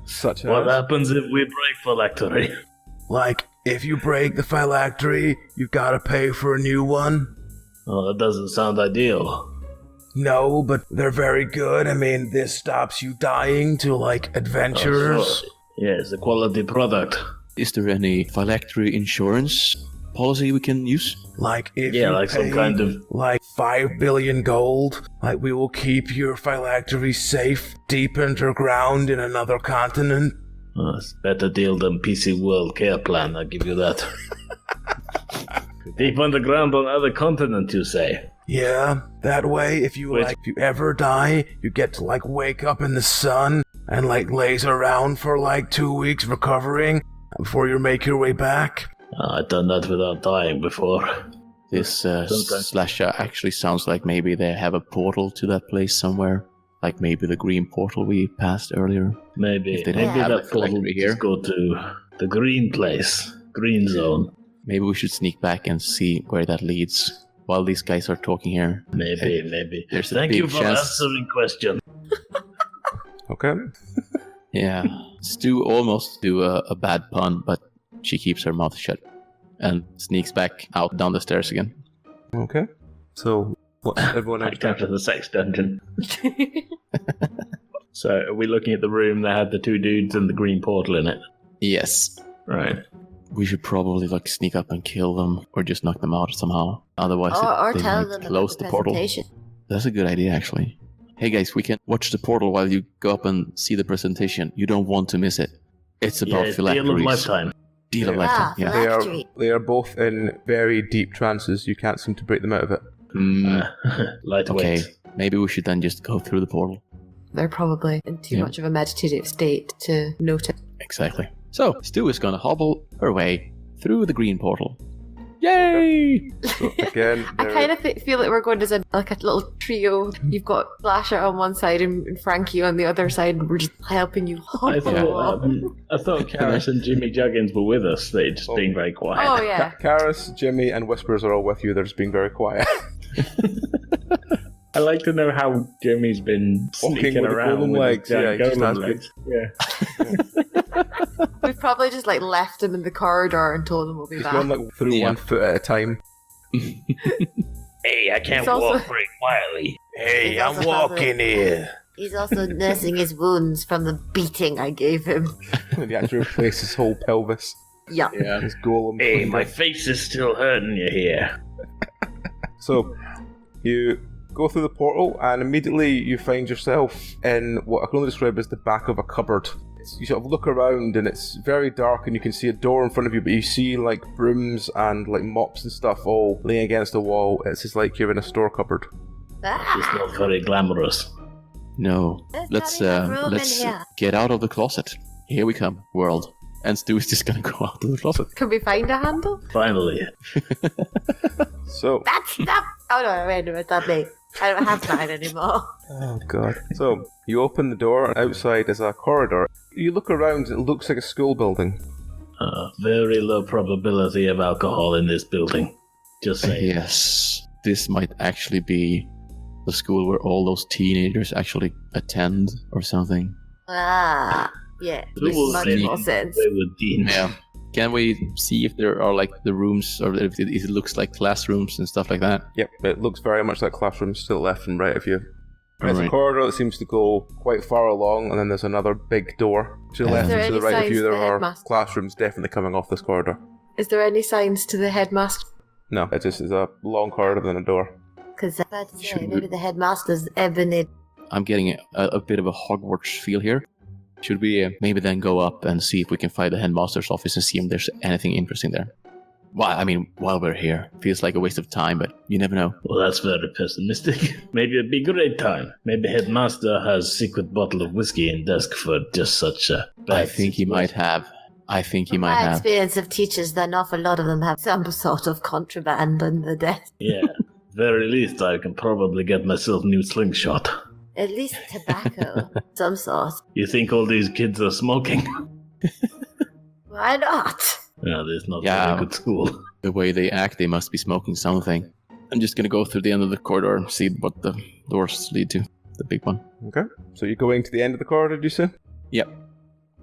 Speaker 2: Such as...
Speaker 4: What happens if we break phylactery?
Speaker 8: If you break the phylactery, you've got to pay for a new one.
Speaker 4: Oh, that doesn't sound ideal.
Speaker 8: No, but they're very good. I mean, this stops you dying to, adventurers.
Speaker 4: Oh, sure. Yeah, it's a quality product.
Speaker 5: Is there any phylactery insurance policy we can use?
Speaker 8: If you pay,
Speaker 4: some kind of...
Speaker 8: 5 billion gold, we will keep your phylactery safe deep underground in another continent.
Speaker 4: Oh, it's a better deal than PC World Care Plan, I'll give you that. Deep underground on other continent, you say?
Speaker 8: Yeah, that way, if you ever die, you get to wake up in the sun and laze around for 2 weeks recovering before you make your way back.
Speaker 4: I've done that without dying before.
Speaker 5: This slasher actually sounds like maybe they have a portal to that place somewhere. Like maybe the green portal we passed earlier.
Speaker 4: Maybe
Speaker 5: have
Speaker 4: that portal
Speaker 5: here.
Speaker 4: Just go to the green place, green zone.
Speaker 5: Maybe we should sneak back and see where that leads while these guys are talking here.
Speaker 4: Maybe.
Speaker 5: There's
Speaker 4: Thank you for answering question.
Speaker 2: Okay.
Speaker 5: Yeah. Stu almost do a bad pun, but she keeps her mouth shut and sneaks back out down the stairs again.
Speaker 2: Okay. So, what's everyone else
Speaker 4: back down to the sex dungeon. So, are we looking at the room that had the two dudes and the green portal in it?
Speaker 5: Yes.
Speaker 4: Right.
Speaker 5: we should probably sneak up and kill them, or just knock them out somehow. Otherwise,
Speaker 9: Or
Speaker 5: they
Speaker 9: tell
Speaker 5: might
Speaker 9: them
Speaker 5: close
Speaker 9: about
Speaker 5: the portal.
Speaker 9: presentation.
Speaker 5: That's a good idea, actually. Hey guys, we can watch the portal while you go up and see the presentation. You don't want to miss it. It's about phylacteries.
Speaker 4: Deal of lifetime.
Speaker 5: Deal of lifetime, yeah.
Speaker 9: phylactery.
Speaker 2: They are both in very deep trances. You can't seem to break them out of it.
Speaker 4: Lightweight.
Speaker 5: Okay, maybe we should then just go through the portal.
Speaker 3: They're probably in too much of a meditative state to notice.
Speaker 5: Exactly. So, Stu is gonna hobble her way through the green portal. Yay!
Speaker 2: So again,
Speaker 3: I kind of feel like we're going as a little trio. You've got Slasher on one side and Frankie on the other side, and we're just helping you.
Speaker 4: I thought Karis and Jimmy Juggins were with us. They're just being very quiet.
Speaker 3: Oh yeah.
Speaker 2: Karis, Jimmy, and Whispers are all with you. They're just being very quiet.
Speaker 4: I like to know how Jimmy's been
Speaker 2: Walking
Speaker 4: sneaking
Speaker 2: with the
Speaker 4: around
Speaker 2: golem
Speaker 4: with
Speaker 2: legs.
Speaker 4: his
Speaker 2: Yeah, he just
Speaker 4: golem
Speaker 2: has
Speaker 4: legs. Yeah.
Speaker 3: We've probably just left him in the corridor and told him we'll be
Speaker 2: He's
Speaker 3: back.
Speaker 2: going through 1 foot at a time.
Speaker 4: Hey, I can't
Speaker 3: It's also-
Speaker 4: walk very quietly.
Speaker 8: Hey,
Speaker 9: He's
Speaker 8: I'm
Speaker 9: also
Speaker 8: walking here.
Speaker 9: He's also nursing his wounds from the beating I gave him.
Speaker 2: He had to replace his whole pelvis.
Speaker 3: Yeah.
Speaker 4: Yeah.
Speaker 2: His golem.
Speaker 4: Hey, my face is still hurting you here.
Speaker 2: So, you go through the portal, and immediately you find yourself in what I can only describe as the back of a cupboard. You sort of look around, and it's very dark, and you can see a door in front of you, but you see brooms and mops and stuff all laying against the wall. It's just like you're in a store cupboard.
Speaker 4: It's not very glamorous.
Speaker 5: No.
Speaker 9: There's not enough room in here.
Speaker 5: Get out of the closet. Here we come, world. And Stu is just gonna go out of the closet.
Speaker 3: Can we find a handle?
Speaker 4: Finally.
Speaker 2: So,
Speaker 9: That's stop. Oh no, wait a minute, that's me. I don't have time anymore.
Speaker 2: oh god. So, you open the door, and outside is a corridor. You look around, it looks like a school building.
Speaker 4: Very low probability of alcohol in this building. Just saying.
Speaker 5: Yes. This might actually be the school where all those teenagers actually attend or something.
Speaker 9: Ah, yeah.
Speaker 4: Who will
Speaker 3: Much
Speaker 4: say
Speaker 3: more sense.
Speaker 4: they were deans?
Speaker 5: Yeah. Can we see if there are the rooms, or if it looks like classrooms and stuff like that?
Speaker 2: Yep, it looks very much like classrooms to the left and right of you. There's a
Speaker 5: Alright.
Speaker 2: corridor that seems to go quite far along, and then there's another big door. To the
Speaker 5: Is
Speaker 2: left
Speaker 3: there
Speaker 2: and to the
Speaker 3: any
Speaker 2: right of
Speaker 3: signs
Speaker 2: you, there
Speaker 3: the
Speaker 2: are
Speaker 3: headmaster-
Speaker 2: classrooms definitely coming off this corridor.
Speaker 3: Is there any signs to the headmaster?
Speaker 2: No, it just is a long corridor than a door.
Speaker 9: Because I was about to say,
Speaker 5: Should
Speaker 9: maybe
Speaker 5: we-
Speaker 9: the headmaster's ebony.
Speaker 5: I'm getting a bit of a Hogwarts feel here. Should we maybe then go up and see if we can find the headmaster's office and see if there's anything interesting there? Well, I mean, while we're here, feels like a waste of time, but you never know.
Speaker 4: Well, that's very pessimistic. Maybe it'd be a great time. Maybe Headmaster has secret bottle of whiskey in desk for just such a bad
Speaker 5: I think he might have. I think he might
Speaker 9: My
Speaker 5: have.
Speaker 9: experience of teachers, an awful lot of them have some sort of contraband on the desk.
Speaker 4: Yeah. Very least I can probably get myself new slingshot.
Speaker 9: At least tobacco, some sort.
Speaker 4: You think all these kids are smoking?
Speaker 9: Why not?
Speaker 4: Yeah, there's not
Speaker 5: Yeah.
Speaker 4: very good school.
Speaker 5: The way they act, they must be smoking something. I'm just gonna go through the end of the corridor and see what the doors lead to. The big one.
Speaker 2: Okay, so you're going to the end of the corridor, do you say?
Speaker 5: Yep.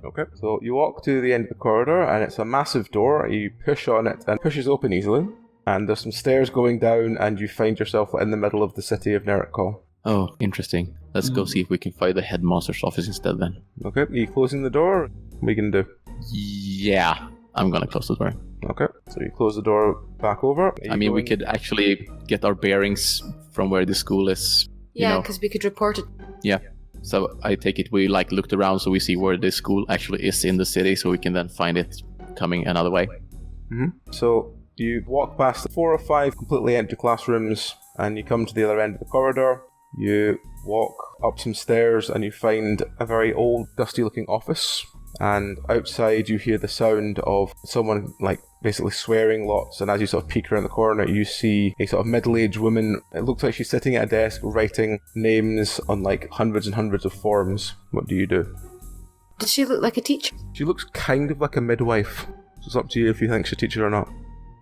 Speaker 2: Okay, so you walk to the end of the corridor, and it's a massive door. You push on it, and it pushes open easily. And there's some stairs going down, and you find yourself in the middle of the city of Nerrickall.
Speaker 5: Oh, interesting. Let's go see if we can find the headmaster's office instead then.
Speaker 2: Okay, are you closing the door? What are you going to do?
Speaker 5: Yeah, I'm gonna close the door.
Speaker 2: Okay, so you close the door back over. Are you
Speaker 5: I mean, we
Speaker 2: going-
Speaker 5: could actually get our bearings from where the school is. You
Speaker 3: Yeah,
Speaker 5: know.
Speaker 3: because we could report it.
Speaker 5: Yeah. So I take it we looked around so we see where this school actually is in the city, so we can then find it coming another way.
Speaker 2: So you walk past 4 or 5 completely empty classrooms, and you come to the other end of the corridor. You walk up some stairs, and you find a very old, dusty-looking office. And outside, you hear the sound of someone basically swearing lots. And as you sort of peek around the corner, you see a sort of middle-aged woman. It looks like she's sitting at a desk writing names on hundreds and hundreds of forms. What do you do?
Speaker 3: Does she look like a teacher?
Speaker 2: She looks kind of like a midwife. So it's up to you if you think she's a teacher or not.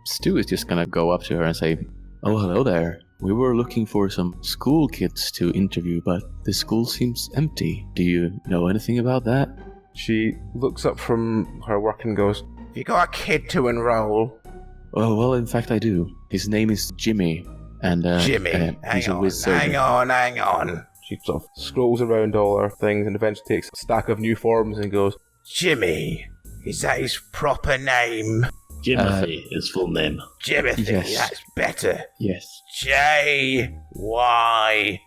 Speaker 5: Stu is just gonna go up to her and say, "Oh, hello there. We were looking for some school kids to interview, but the school seems empty. Do you know anything about that?"
Speaker 2: She looks up from her work and goes,
Speaker 8: You got a kid to enroll?
Speaker 5: Oh, well, in fact, I do. His name is Jimmy, and
Speaker 8: Jimmy,
Speaker 5: he's
Speaker 8: hang
Speaker 5: a
Speaker 8: on,
Speaker 5: whiz surgeon.
Speaker 8: hang on.
Speaker 2: she sort of scrolls around all her things and eventually takes a stack of new forms and goes,
Speaker 8: Jimmy, Is that his proper name?
Speaker 4: Jimothy, his full name.
Speaker 8: Jimothy,
Speaker 5: Yes.
Speaker 8: that's better.
Speaker 5: Yes.
Speaker 8: Jymofy.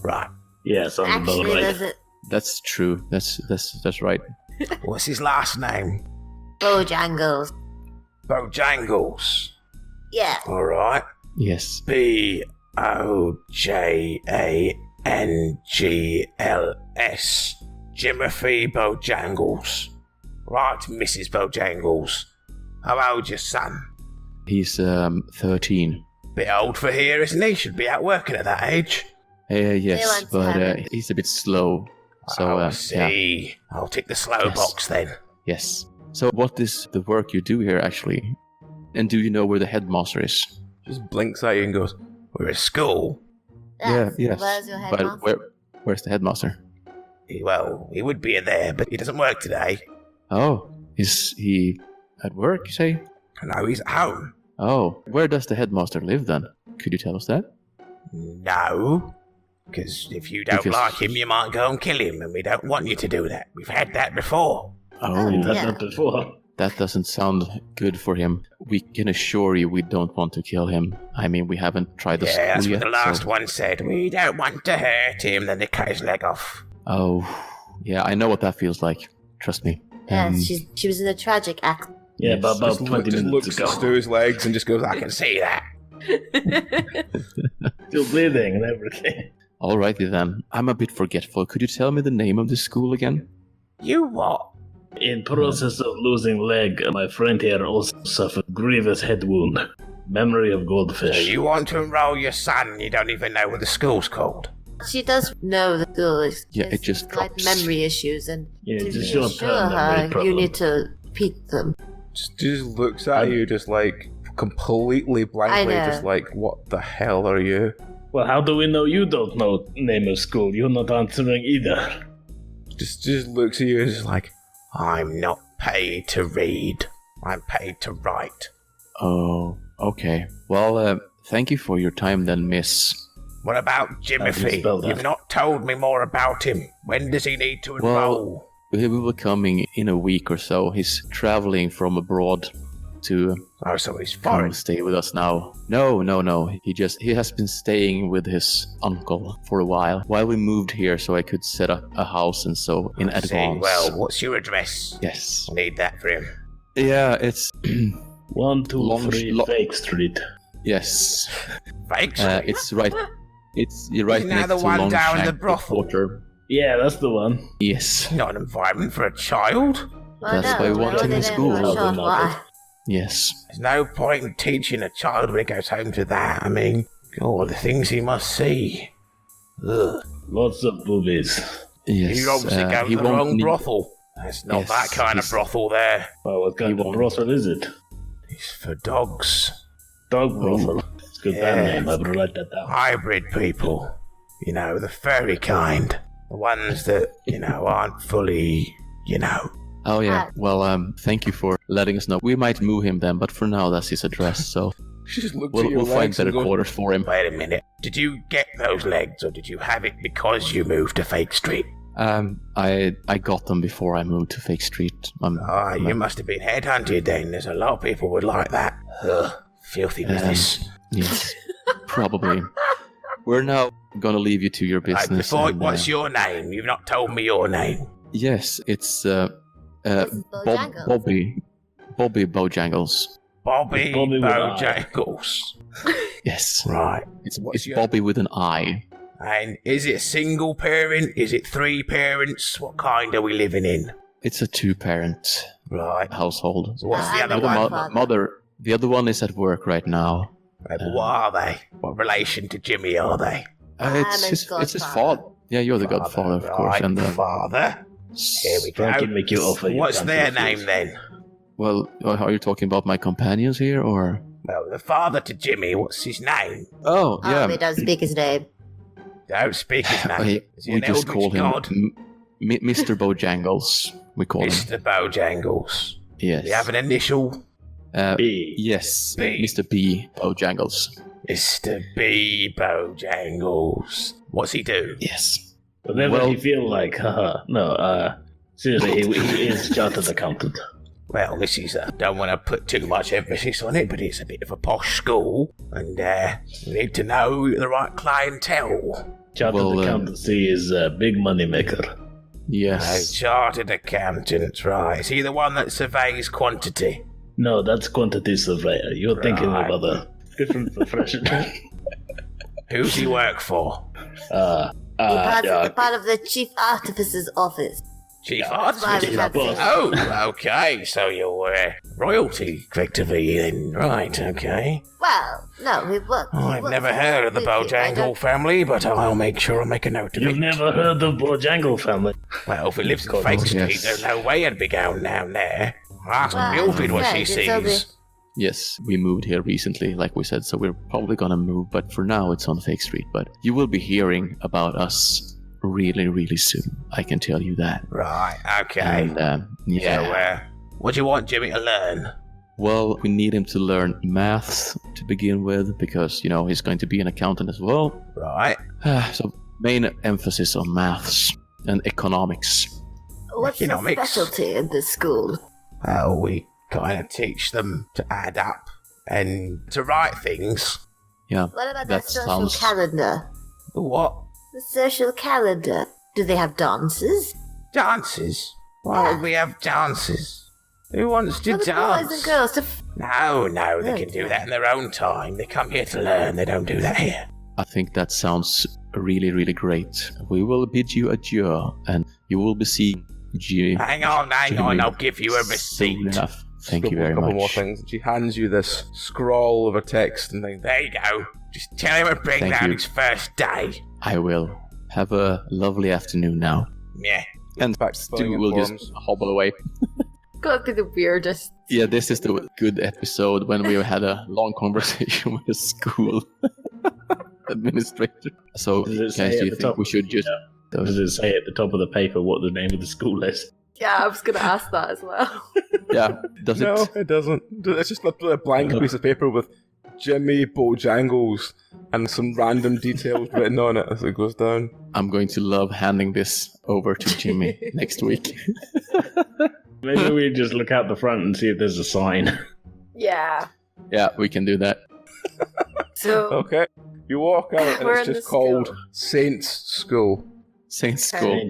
Speaker 8: Right.
Speaker 4: Yeah, sounds about
Speaker 9: Actually,
Speaker 4: right.
Speaker 9: there's a
Speaker 5: That's true. That's right.
Speaker 8: What's his last name?
Speaker 9: Bojangles.
Speaker 8: Bojangles.
Speaker 9: Yeah.
Speaker 8: All right.
Speaker 5: Yes.
Speaker 8: Bojangles. Jimothy Bojangles. Right, Mrs. Bojangles. How old's your son?
Speaker 5: He's 13.
Speaker 8: Bit old for here, isn't he? Should be out working at that age.
Speaker 5: Yes,
Speaker 9: wants to
Speaker 5: but
Speaker 9: have it.
Speaker 5: he's a bit slow. So
Speaker 8: I
Speaker 5: yeah.
Speaker 8: see. I'll take the slow
Speaker 5: Yes.
Speaker 8: box then.
Speaker 5: Yes. So what is the work you do here actually? And do you know where the headmaster is?
Speaker 2: Just blinks at you and goes,
Speaker 8: We're at school.
Speaker 9: Yes.
Speaker 5: Yes.
Speaker 9: Where's your
Speaker 5: But
Speaker 9: headmaster?
Speaker 5: where's the headmaster?
Speaker 8: Well, he would be there, but he doesn't work today.
Speaker 5: Oh, is he at work, you say?
Speaker 8: No, he's at home.
Speaker 5: Oh, where does the headmaster live then? Could you tell us that?
Speaker 8: No. Because if you don't
Speaker 5: Because-
Speaker 8: like him, you might go and kill him, and we don't want you to do that. We've had that before.
Speaker 5: Oh,
Speaker 4: We've had
Speaker 9: Yeah.
Speaker 4: that before.
Speaker 5: that doesn't sound good for him. We can assure you we don't want to kill him. I mean, we haven't tried the
Speaker 8: Yeah,
Speaker 5: school
Speaker 8: that's
Speaker 5: yet.
Speaker 8: what the last
Speaker 5: so-
Speaker 8: one said. We don't want to hurt him, then they cut his leg off.
Speaker 5: Oh, yeah, I know what that feels like. Trust me.
Speaker 9: Yes, she was in a tragic accident.
Speaker 4: Yeah,
Speaker 5: Yes.
Speaker 4: about
Speaker 2: just
Speaker 4: 20 minutes
Speaker 2: looks
Speaker 4: ago.
Speaker 2: through his legs and just goes,
Speaker 8: I can see that.
Speaker 4: Still bleeding and everything.
Speaker 5: Alrighty then. I'm a bit forgetful. Could you tell me the name of the school again?
Speaker 8: You what?
Speaker 4: In process of losing leg, my friend here also suffered grievous head wound. Memory of
Speaker 8: So
Speaker 4: goldfish.
Speaker 8: you want to enroll your son, and you don't even know what the school's called?
Speaker 9: She does know the school is
Speaker 5: Yeah,
Speaker 9: has
Speaker 5: it just
Speaker 9: slight
Speaker 5: drops.
Speaker 9: memory issues, and
Speaker 4: Yeah,
Speaker 9: to
Speaker 4: just
Speaker 9: reassure
Speaker 4: short-term memory
Speaker 9: her, you
Speaker 4: problem.
Speaker 9: need to repeat them.
Speaker 2: just looks at you, just like completely blankly,
Speaker 9: know.
Speaker 2: just like, what the hell are you?
Speaker 4: Well, how do we know you don't know name of school? You're not answering either.
Speaker 2: Just looks at you and is like,
Speaker 8: I'm not paid to read. I'm paid to write.
Speaker 5: Oh, okay. Well, thank you for your time then, miss.
Speaker 8: What about
Speaker 4: How do you
Speaker 8: Jimothy?
Speaker 4: spell that?
Speaker 8: You've not told me more about him. When does he need to
Speaker 5: Well,
Speaker 8: enroll?
Speaker 5: He will be coming in a week or so. He's traveling from abroad to
Speaker 8: Oh, so he's
Speaker 5: come
Speaker 8: foreign.
Speaker 5: stay with us now. No. He has been staying with his uncle for a while we moved here, so I could set up a house and so in
Speaker 8: I see.
Speaker 5: advance.
Speaker 8: Well, what's your address?
Speaker 5: Yes.
Speaker 8: I need that for him.
Speaker 5: Yeah, it's
Speaker 4: 1, 2,
Speaker 5: Long-
Speaker 4: 3
Speaker 5: lo-
Speaker 4: Fake Street.
Speaker 5: yes.
Speaker 8: Fake
Speaker 5: It's right. You're right
Speaker 8: Isn't that
Speaker 5: next
Speaker 8: the
Speaker 5: to
Speaker 8: one down
Speaker 5: Longshank,
Speaker 8: the brothel?
Speaker 5: Quarter.
Speaker 4: Yeah, that's the one.
Speaker 5: Yes.
Speaker 8: Not an environment for a child.
Speaker 5: That's why we want him in school.
Speaker 9: For a short while.
Speaker 5: Yes.
Speaker 8: There's no point in teaching a child when he goes home to that. I mean, God, the things he must see. Ugh.
Speaker 4: Lots of boobies.
Speaker 5: Yes.
Speaker 8: He obviously goes
Speaker 5: he
Speaker 8: to the
Speaker 5: won't
Speaker 8: wrong
Speaker 5: need-
Speaker 8: brothel. That's not
Speaker 5: Yes,
Speaker 8: that kind of
Speaker 5: he's-
Speaker 8: brothel there.
Speaker 4: Well, what kind of
Speaker 5: won't.
Speaker 4: brothel is it?
Speaker 8: It's for dogs.
Speaker 4: Dog brothel. It's a good band
Speaker 8: Yeah.
Speaker 4: name. I would write that down.
Speaker 8: Hybrid people. You know, the furry kind. The ones that, aren't fully,
Speaker 5: Oh yeah. Well, thank you for letting us know. We might move him then, but for now that's his address. So
Speaker 2: she just looks
Speaker 5: we'll
Speaker 2: at your
Speaker 5: find
Speaker 2: legs
Speaker 5: better
Speaker 2: and goes,
Speaker 5: quarters for him.
Speaker 8: Wait a minute. Did you get those legs, or did you have it because you moved to Fake Street?
Speaker 5: I got them before I moved to Fake Street.
Speaker 8: You must have been headhunted then. There's a lot of people would like that. Ugh, filthy business.
Speaker 5: Yes, probably. We're now gonna leave you to your
Speaker 8: Right,
Speaker 5: business.
Speaker 8: what's your name? You've not told me your name.
Speaker 5: Yes, it's
Speaker 9: Bojangles.
Speaker 5: Bobby Bojangles.
Speaker 8: Bobby
Speaker 4: Bobby with an I.
Speaker 8: Bojangles.
Speaker 5: Yes,
Speaker 8: Right.
Speaker 5: it's Bobby with an I.
Speaker 8: And is it a single parent? Is it 3 parents? What kind are we living in?
Speaker 5: It's a 2-parent
Speaker 8: Right.
Speaker 5: household.
Speaker 8: So what's the
Speaker 9: I'm
Speaker 8: other
Speaker 9: the
Speaker 8: one?
Speaker 9: godfather.
Speaker 5: Mother, the other one is at work right now.
Speaker 8: What are they? What relation to Jimmy are they?
Speaker 5: It's
Speaker 9: his
Speaker 5: his
Speaker 9: godfather.
Speaker 5: father. Yeah, you're the godfather, of course.
Speaker 8: Right,
Speaker 5: And
Speaker 8: father. Here we go.
Speaker 4: Frankie make you offer you
Speaker 8: What's
Speaker 4: something
Speaker 8: their
Speaker 4: to
Speaker 8: name
Speaker 4: use.
Speaker 8: then?
Speaker 5: well, are you talking about my companions here, or?
Speaker 8: Well, the father to Jimmy, what's his name?
Speaker 5: Oh,
Speaker 9: Oh,
Speaker 5: yeah.
Speaker 9: he does speak his name.
Speaker 8: Don't speak his name. Is he
Speaker 5: we
Speaker 8: an
Speaker 5: just call
Speaker 8: eldritch
Speaker 5: him
Speaker 8: god?
Speaker 5: Mr. Bojangles. We call him.
Speaker 8: Mr. Bojangles.
Speaker 5: Yes.
Speaker 8: Do you have an initial?
Speaker 4: B.
Speaker 5: Yes,
Speaker 8: B.
Speaker 5: Mr. B. Bojangles.
Speaker 8: Mr. B. Bojangles. What's he do?
Speaker 5: Yes.
Speaker 4: Whatever he feel like, haha. No, seriously, he is chartered accountant.
Speaker 8: Well, this is, don't want to put too much emphasis on it, but it's a bit of a posh school, and you need to know the right clientele.
Speaker 4: Chartered accountancy is a big money maker.
Speaker 5: Yes.
Speaker 8: Chartered accountant, right. Is he the one that surveys quantity?
Speaker 4: No, that's quantity surveyor. You're thinking of other different profession.
Speaker 8: Who's he work for?
Speaker 9: Part of the chief artificer's office.
Speaker 8: Chief artificer? Oh, okay. So you're royalty, effectively, then. Right, okay.
Speaker 9: Well, no, we work.
Speaker 8: I've never heard of the Bojangle family, but I'll make sure I make a note of it.
Speaker 4: You've never heard of the Bojangle family?
Speaker 8: Well, if it lives in Fake Street, there's no way I'd be going down there. Ask Mildred what she sees.
Speaker 5: Yes, we moved here recently, like we said, so we're probably gonna move, but for now it's on Fake Street. But you will be hearing about us really, really soon. I can tell you that.
Speaker 8: Right, okay.
Speaker 5: And, yeah.
Speaker 8: So, what do you want Jimmy to learn?
Speaker 5: Well, we need him to learn maths to begin with, because, he's going to be an accountant as well.
Speaker 8: Right.
Speaker 5: So, main emphasis on maths and economics.
Speaker 9: What's your specialty in this school?
Speaker 8: We kind of teach them to add up and to write things.
Speaker 5: Yeah.
Speaker 9: What about the social calendar?
Speaker 8: The what?
Speaker 9: The social calendar. Do they have dances?
Speaker 8: Dances? Why would we have dances? Who wants to dance?
Speaker 9: Boys and girls to...
Speaker 8: No, they can do that in their own time. They come here to learn, they don't do that here.
Speaker 5: I think that sounds really, really great. We will bid you adieu, and you will be seeing Jimmy.
Speaker 8: Hang on, I'll give you a receipt.
Speaker 5: Soon enough. Thank you very much.
Speaker 2: A couple more things. And she hands you this scroll of a text and things.
Speaker 8: There you go. Just tell him to bring down his first day.
Speaker 5: I will. Have a lovely afternoon now.
Speaker 8: Yeah.
Speaker 5: And Stu will just hobble away.
Speaker 3: Gotta be the weirdest.
Speaker 5: Yeah, this is the good episode when we had a long conversation with the school administrator. So, guys, do you think we should just...
Speaker 4: Does it say at the top of the paper what the name of the school is?
Speaker 3: Yeah, I was going to ask that as well.
Speaker 5: Yeah, does it?
Speaker 2: No, it doesn't. It's just a blank piece of paper with Jimmy Bojangles and some random details written on it as it goes down.
Speaker 5: I'm going to love handing this over to Jimmy next week.
Speaker 4: Maybe we just look out the front and see if there's a sign.
Speaker 3: Yeah.
Speaker 5: Yeah, we can do that.
Speaker 3: So
Speaker 2: okay. You walk out and it's just called Saints School.
Speaker 5: Saints School.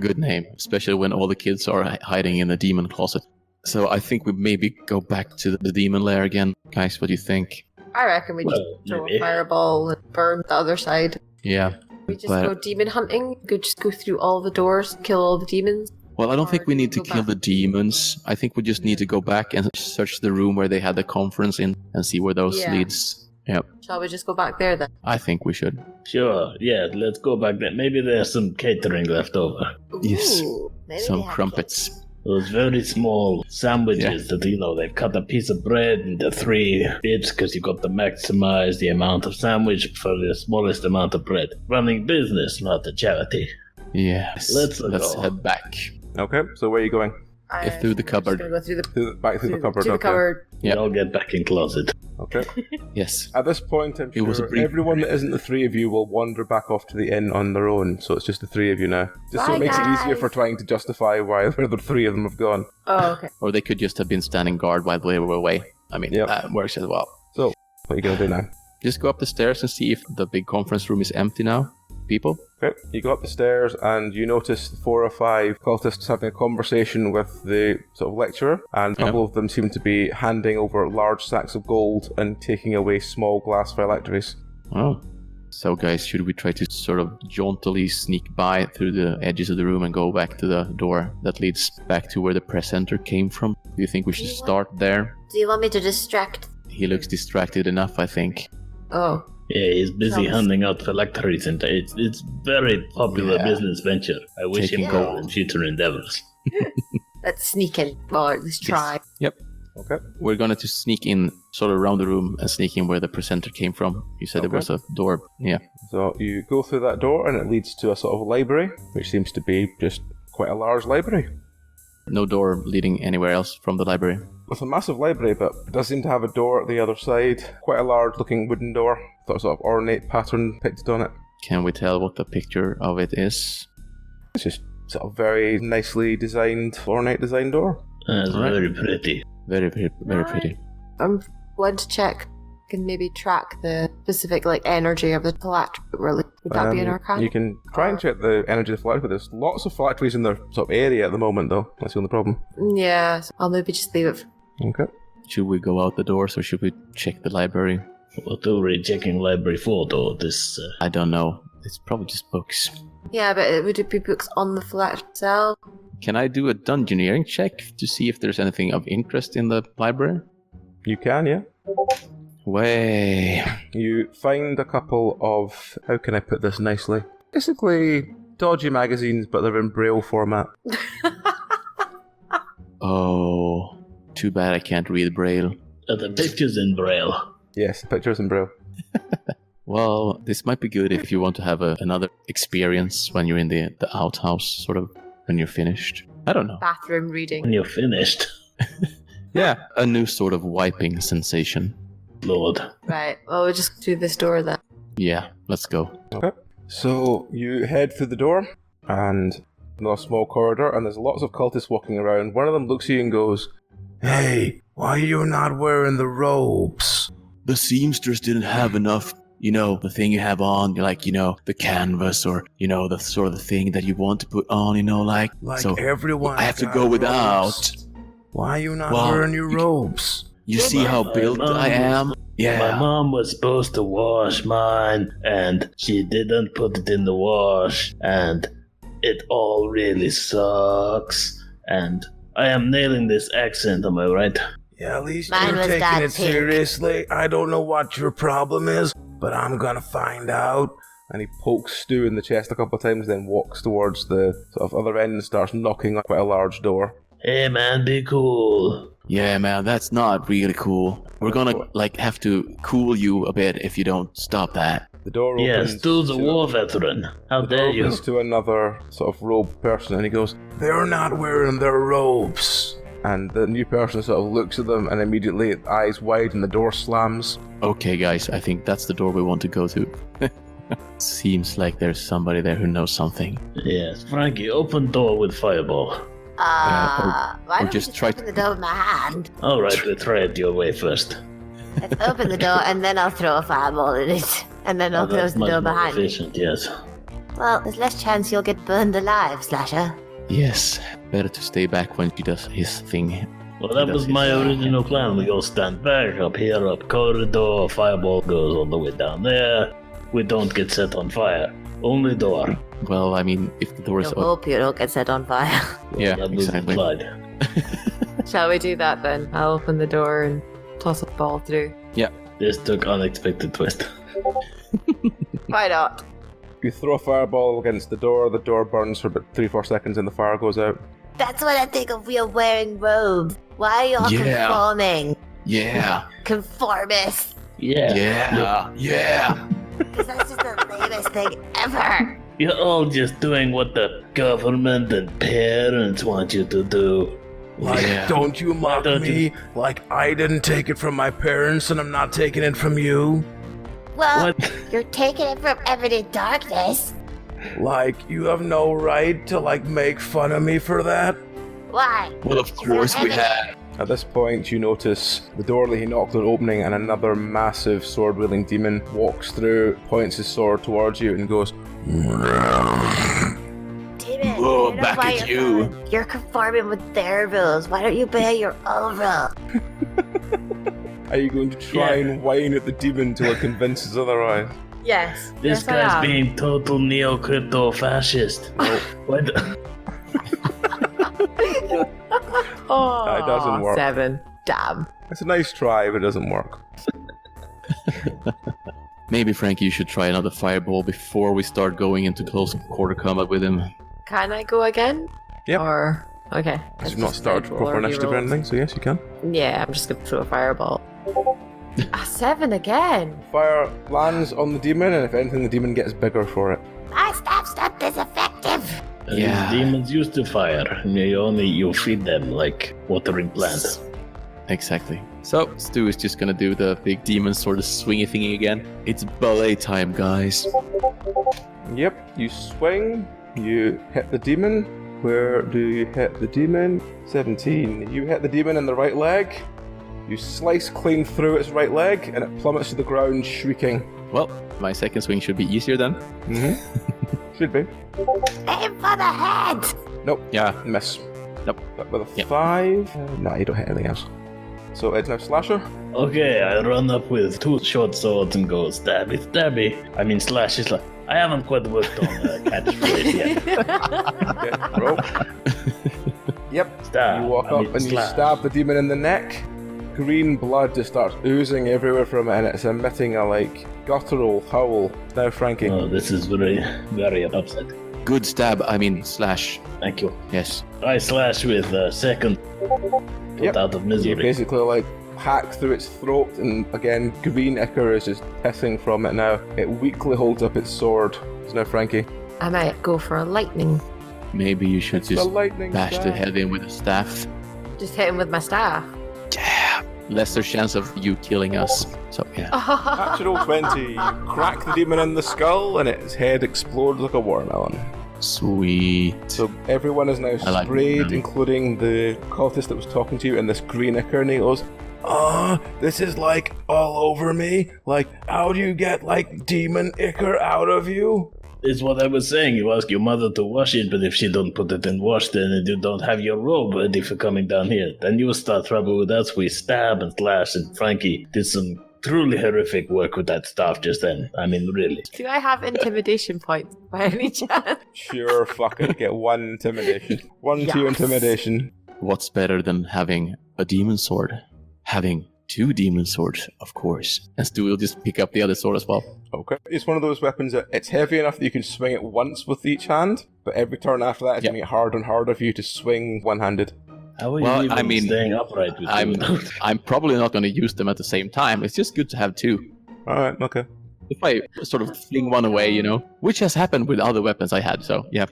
Speaker 5: Good name, especially when all the kids are hiding in the demon closet. So I think we maybe go back to the demon lair again. Guys, what do you think?
Speaker 3: I reckon we just throw a fireball and burn the other side.
Speaker 5: Yeah.
Speaker 3: We just go demon hunting. We could just go through all the doors, kill all the demons.
Speaker 5: Well, I don't think we need to kill the demons. I think we just need to go back and search the room where they had the conference in and see where those leads. Yep.
Speaker 3: Shall we just go back there then?
Speaker 5: I think we should.
Speaker 4: Sure, yeah, let's go back there. Maybe there's some catering left over.
Speaker 5: Yes, some crumpets.
Speaker 4: Those very small sandwiches that, they've cut a piece of bread into 3 bits because you got to maximize the amount of sandwich for the smallest amount of bread. Running business, not a charity.
Speaker 5: Yes.
Speaker 4: Let's
Speaker 5: head back.
Speaker 2: Okay, so where are you going?
Speaker 5: Through the cupboard.
Speaker 3: Go through the
Speaker 2: cupboard.
Speaker 3: To the cupboard.
Speaker 4: Yeah. I'll get back in closet.
Speaker 2: Okay.
Speaker 5: Yes.
Speaker 2: At this point, I'm sure everyone that isn't the 3 of you will wander back off to the inn on their own. So it's just the 3 of you now. Just so it makes it easier for trying to justify why the 3 of them have gone.
Speaker 3: Oh, okay.
Speaker 5: Or they could just have been standing guard while they were away. I mean, that works as well.
Speaker 2: So, what are you going to do now?
Speaker 5: Just go up the stairs and see if the big conference room is empty now. People.
Speaker 2: Okay, you go up the stairs and you notice 4 or 5 cultists having a conversation with the sort of lecturer, and a couple of them seem to be handing over large sacks of gold and taking away small glass phylacteries.
Speaker 5: Oh. So guys, should we try to sort of jauntily sneak by through the edges of the room and go back to the door that leads back to where the press center came from? Do you think we should start there?
Speaker 9: Do you want me to distract?
Speaker 5: He looks distracted enough, I think.
Speaker 3: Oh.
Speaker 4: Yeah, he's busy handing out phylacteries, and it's very popular business venture. I wish him gold in future endeavors.
Speaker 3: Let's sneak in, or at least try.
Speaker 5: Yep.
Speaker 2: Okay.
Speaker 5: We're going to sneak in sort of around the room and sneak in where the presenter came from. You said there was a door. Yeah.
Speaker 2: So you go through that door and it leads to a sort of library, which seems to be just quite a large library.
Speaker 5: No door leading anywhere else from the library.
Speaker 2: It's a massive library, but it does seem to have a door at the other side. Quite a large looking wooden door. Sort of ornate pattern picted on it.
Speaker 5: Can we tell what the picture of it is?
Speaker 2: It's just sort of very nicely designed, ornate design door.
Speaker 4: That's very pretty.
Speaker 5: Very, very, very pretty.
Speaker 3: I'm going to check. Can maybe track the specific energy of the phylactery. Would that be an arcana?
Speaker 2: You can try and check the energy of the phylactery, but there's lots of phylacteries in their sort of area at the moment, though. That's the only problem.
Speaker 3: Yeah, so I'll maybe just leave it.
Speaker 2: Okay.
Speaker 5: Should we go out the doors or should we check the library?
Speaker 4: What are we checking library for, though?
Speaker 5: I don't know. It's probably just books.
Speaker 3: Yeah, but would it be books on the phylactery itself?
Speaker 5: Can I do a dungeoneering check to see if there's anything of interest in the library?
Speaker 2: You can, yeah.
Speaker 5: Way.
Speaker 2: You find a couple of, how can I put this nicely? Basically, dodgy magazines, but they're in Braille format.
Speaker 5: Oh, too bad I can't read Braille.
Speaker 4: Are the pictures in Braille?
Speaker 2: Yes, the pictures in Braille.
Speaker 5: Well, this might be good if you want to have another experience when you're in the outhouse, sort of, when you're finished. I don't know.
Speaker 3: Bathroom reading.
Speaker 4: When you're finished.
Speaker 5: Yeah, a new sort of wiping sensation.
Speaker 4: Lord.
Speaker 3: Right, well, we'll just do this door then.
Speaker 5: Yeah, let's go.
Speaker 2: Okay. So you head through the door, and another small corridor, and there's lots of cultists walking around. One of them looks at you and goes,
Speaker 8: "Hey, why are you not wearing the robes?"
Speaker 5: The seamstress didn't have enough, the thing you have on, the canvas or, the sort of the thing that you want to put on,
Speaker 8: Like
Speaker 5: so
Speaker 8: everyone.
Speaker 5: I have to go without.
Speaker 8: Robes. Why are you not wearing your robes?
Speaker 5: You see how built I am? Yeah.
Speaker 4: My mom was supposed to wash mine, and she didn't put it in the wash, and it all really sucks. And I am nailing this accent, am I right?
Speaker 8: Yeah, at least
Speaker 9: Mine
Speaker 8: you're
Speaker 9: was
Speaker 8: taking
Speaker 9: that
Speaker 8: it
Speaker 9: pink.
Speaker 8: seriously. I don't know what your problem is, but I'm gonna find out.
Speaker 2: and he pokes Stu in the chest a couple of times, then walks towards the sort of other end and starts knocking on quite a large door.
Speaker 4: Hey man, be cool.
Speaker 5: Yeah, man, that's not really cool. We're gonna, have to cool you a bit if you don't stop that.
Speaker 2: The door opens.
Speaker 4: Yeah, Stu's a war veteran. How
Speaker 2: The
Speaker 4: dare
Speaker 2: door
Speaker 4: you?
Speaker 2: opens to another sort of robed person, and he goes,
Speaker 8: They're not wearing their robes.
Speaker 2: and the new person sort of looks at them, and immediately eyes wide, and the door slams.
Speaker 5: Okay, guys, I think that's the door we want to go to. Seems like there's somebody there who knows something.
Speaker 4: Yes, Frankie, open door with fireball.
Speaker 9: Why
Speaker 5: or
Speaker 9: don't
Speaker 5: just
Speaker 9: we
Speaker 5: try
Speaker 9: open the door with my hand?
Speaker 4: Alright, we'll try it your way first.
Speaker 9: Let's open the door and then I'll throw a fireball in it. And then I'll
Speaker 4: That's
Speaker 9: close the
Speaker 4: much
Speaker 9: door
Speaker 4: more
Speaker 9: behind me.
Speaker 4: efficient, yes.
Speaker 9: Well, there's less chance you'll get burned alive, Slasher.
Speaker 5: Yes, better to stay back when he does his thing.
Speaker 4: Well, that was my original plan. We all stand back, up here, up corridor, fireball goes all the way down there. We don't get set on fire. Only door.
Speaker 5: Well, I mean, if the door
Speaker 9: I
Speaker 5: is open.
Speaker 9: hope you don't get set on fire.
Speaker 5: Yeah,
Speaker 4: That was
Speaker 5: exactly.
Speaker 4: implied.
Speaker 3: Shall we do that then? I'll open the door and toss a ball through.
Speaker 4: This took unexpected twist.
Speaker 3: Why not?
Speaker 2: You throw a fireball against the door burns for about 3-4 seconds, and the fire goes out.
Speaker 9: That's what I think of real wearing robes. Why are you all
Speaker 5: Yeah.
Speaker 9: conforming?
Speaker 5: Yeah,
Speaker 9: Conformists.
Speaker 4: Yeah.
Speaker 5: yeah.
Speaker 9: Because that's just the lamest thing ever.
Speaker 4: You're all just doing what the government and parents want you to do.
Speaker 8: Like,
Speaker 5: Yeah.
Speaker 8: don't you mock
Speaker 4: don't
Speaker 8: me?
Speaker 4: you-
Speaker 8: Like, I didn't take it from my parents and I'm not taking it from you?
Speaker 9: Well,
Speaker 4: What?
Speaker 9: you're taking it from evident darkness.
Speaker 8: Like, you have no right to, make fun of me for that?
Speaker 9: Why?
Speaker 5: Well, of course we have.
Speaker 2: At this point, you notice the door that he knocked on opening, and another massive sword-wielding demon walks through, points his sword towards you, and goes,
Speaker 9: Demon,
Speaker 5: Whoa,
Speaker 9: I know
Speaker 5: back
Speaker 9: why
Speaker 5: at
Speaker 9: you're
Speaker 5: you.
Speaker 9: going. You're conforming with their rules. Why don't you obey your own rule?
Speaker 2: Are you going to try
Speaker 4: Yeah.
Speaker 2: and whine at the demon till it convinces otherwise?
Speaker 3: Yes.
Speaker 4: This
Speaker 3: yes, I
Speaker 4: guy's
Speaker 3: am.
Speaker 4: being total neo-crypto-fascist. What?
Speaker 3: Oh,
Speaker 2: It doesn't work.
Speaker 3: 7. Damn.
Speaker 2: It's a nice try, but it doesn't work.
Speaker 5: Maybe, Frankie, you should try another fireball before we start going into close quarter combat with him.
Speaker 3: Can I go again?
Speaker 2: Yep.
Speaker 3: Or okay.
Speaker 2: Because you've not started proper initiative or anything, so yes, you can.
Speaker 3: Yeah, I'm just gonna throw a fireball. 7 again.
Speaker 2: Fire lands on the demon, and if anything, the demon gets bigger for it.
Speaker 9: My staff's not this effective.
Speaker 5: Yeah.
Speaker 4: These demons used to fire. You feed them like watering plant.
Speaker 5: Exactly. So, Stu is just gonna do the big demon sort of swingy thingy again. It's ballet time, guys.
Speaker 2: Yep, you swing, you hit the demon. Where do you hit the demon? 17. You hit the demon in the right leg. You slice clean through its right leg, and it plummets to the ground, shrieking.
Speaker 5: Well, my second swing should be easier then.
Speaker 2: Mm-hmm. Should be.
Speaker 9: Aim for the head!
Speaker 2: Nope.
Speaker 5: Yeah.
Speaker 2: Miss.
Speaker 5: Nope.
Speaker 2: With a 5. No, you don't hit anything else. So it's now Slasher.
Speaker 4: Okay, I run up with 2 short swords and go stabby, stabby. I mean, slash is like. I haven't quite worked on catchphrase yet.
Speaker 2: Okay, roll. Yep.
Speaker 4: Stab.
Speaker 2: You walk up and you stab the demon in the neck. Green blood just starts oozing everywhere from it, and it's emitting a guttural howl. Now, Frankie.
Speaker 4: Oh, this is very, very upsetting.
Speaker 5: Good stab, I mean slash.
Speaker 4: Thank you.
Speaker 5: Yes.
Speaker 4: I slash with second. Put out of misery.
Speaker 2: You basically hack through its throat, and again, green ichor is just pissing from it now. It weakly holds up its sword. It's now Frankie.
Speaker 3: I might go for a lightning.
Speaker 5: Maybe you should just bash
Speaker 2: staff.
Speaker 5: the head in with a staff.
Speaker 3: Just hit him with my staff.
Speaker 5: Yeah. Lesser chance of you killing us. So, yeah.
Speaker 2: Natural 20. You crack the demon in the skull, and its head explodes like a watermelon.
Speaker 5: Sweet.
Speaker 2: So everyone is now sprayed, including the cultist that was talking to you, in this green ichor, and he goes, this is all over me. How do you get demon ichor out of you?
Speaker 4: It's what I was saying. You ask your mother to wash it, but if she don't put it in wash, then you don't have your robe ready for coming down here. Then you will start trouble with us. We stab and slash, and Frankie did some truly horrific work with that staff just then. I mean, really.
Speaker 3: Do I have intimidation points by any chance?
Speaker 2: Sure, fuck it. Get 1 intimidation. 1, 2 intimidation.
Speaker 5: What's better than having a demon sword? Having 2 demon swords, of course. And Stu will just pick up the other sword as well.
Speaker 2: Okay. It's one of those weapons that it's heavy enough that you can swing it once with each hand, but every turn after that it's going to get harder and harder for you to swing one-handed.
Speaker 4: How are you even staying upright with
Speaker 5: I'm probably not going to use them at the same time. It's just good to have 2.
Speaker 2: Alright, okay.
Speaker 5: If I sort of fling one away, which has happened with other weapons I had, so yeah.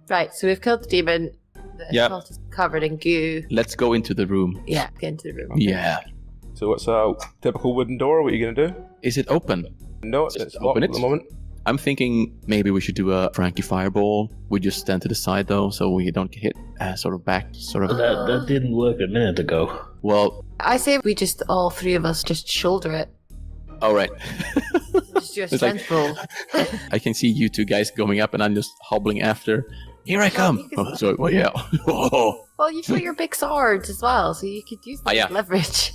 Speaker 3: Right, so we've killed the demon. The assault is covered in goo.
Speaker 5: Let's go into the room.
Speaker 3: Yeah, get into the room.
Speaker 5: Yeah.
Speaker 2: So it's a typical wooden door. What are you going to do?
Speaker 5: Is it open?
Speaker 2: No, it's locked at the moment.
Speaker 5: I'm thinking maybe we should do a Frankie fireball. We just stand to the side though, so we don't get hit back.
Speaker 4: That didn't work a minute ago.
Speaker 5: Well,
Speaker 3: I say we just, all 3 of us, just shoulder it.
Speaker 5: All right.
Speaker 3: Just do a strength roll.
Speaker 5: I can see you 2 guys going up, and I'm just hobbling after. Here I come. Yeah.
Speaker 3: Well, you've got your big swords as well, so you could use that as leverage.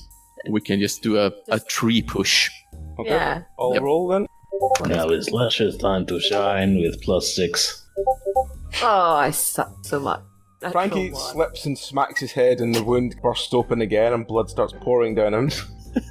Speaker 5: We can just do a tree push.
Speaker 2: Okay.
Speaker 3: Yeah.
Speaker 2: I'll roll then.
Speaker 4: Now it's Slasher's time to shine with +6.
Speaker 3: Oh, I suck so much.
Speaker 2: Frankie slips and smacks his head, and the wound bursts open again, and blood starts pouring down him.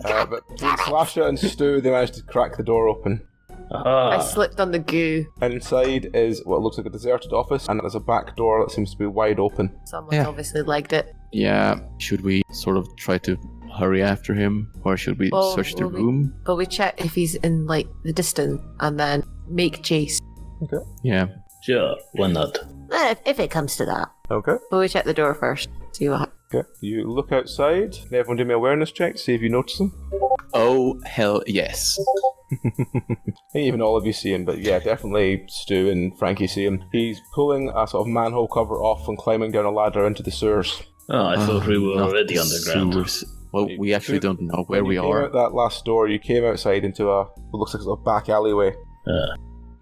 Speaker 2: But between Slasher and Stu, they managed to crack the door open.
Speaker 3: I slipped on the goo.
Speaker 2: Inside is what looks like a deserted office, and there's a back door that seems to be wide open.
Speaker 3: Someone's obviously legged it.
Speaker 5: Yeah. Should we sort of try to hurry after him, or should we search the room?
Speaker 3: But we check if he's in the distance, and then make chase.
Speaker 2: Okay.
Speaker 5: Yeah.
Speaker 4: Sure, why not?
Speaker 9: If it comes to that.
Speaker 2: Okay.
Speaker 3: But we check the door first. See what happens.
Speaker 2: Okay. You look outside. Can everyone do me an awareness check to see if you notice him?
Speaker 5: Oh, hell yes.
Speaker 2: I think even all of you see him, but yeah, definitely Stu and Frankie see him. He's pulling a sort of manhole cover off and climbing down a ladder into the sewers.
Speaker 4: Oh, I thought we were already underground.
Speaker 5: Sewers. Well, we actually don't know where we
Speaker 2: are. When you came out that last door, you came outside into what looks like a back alleyway.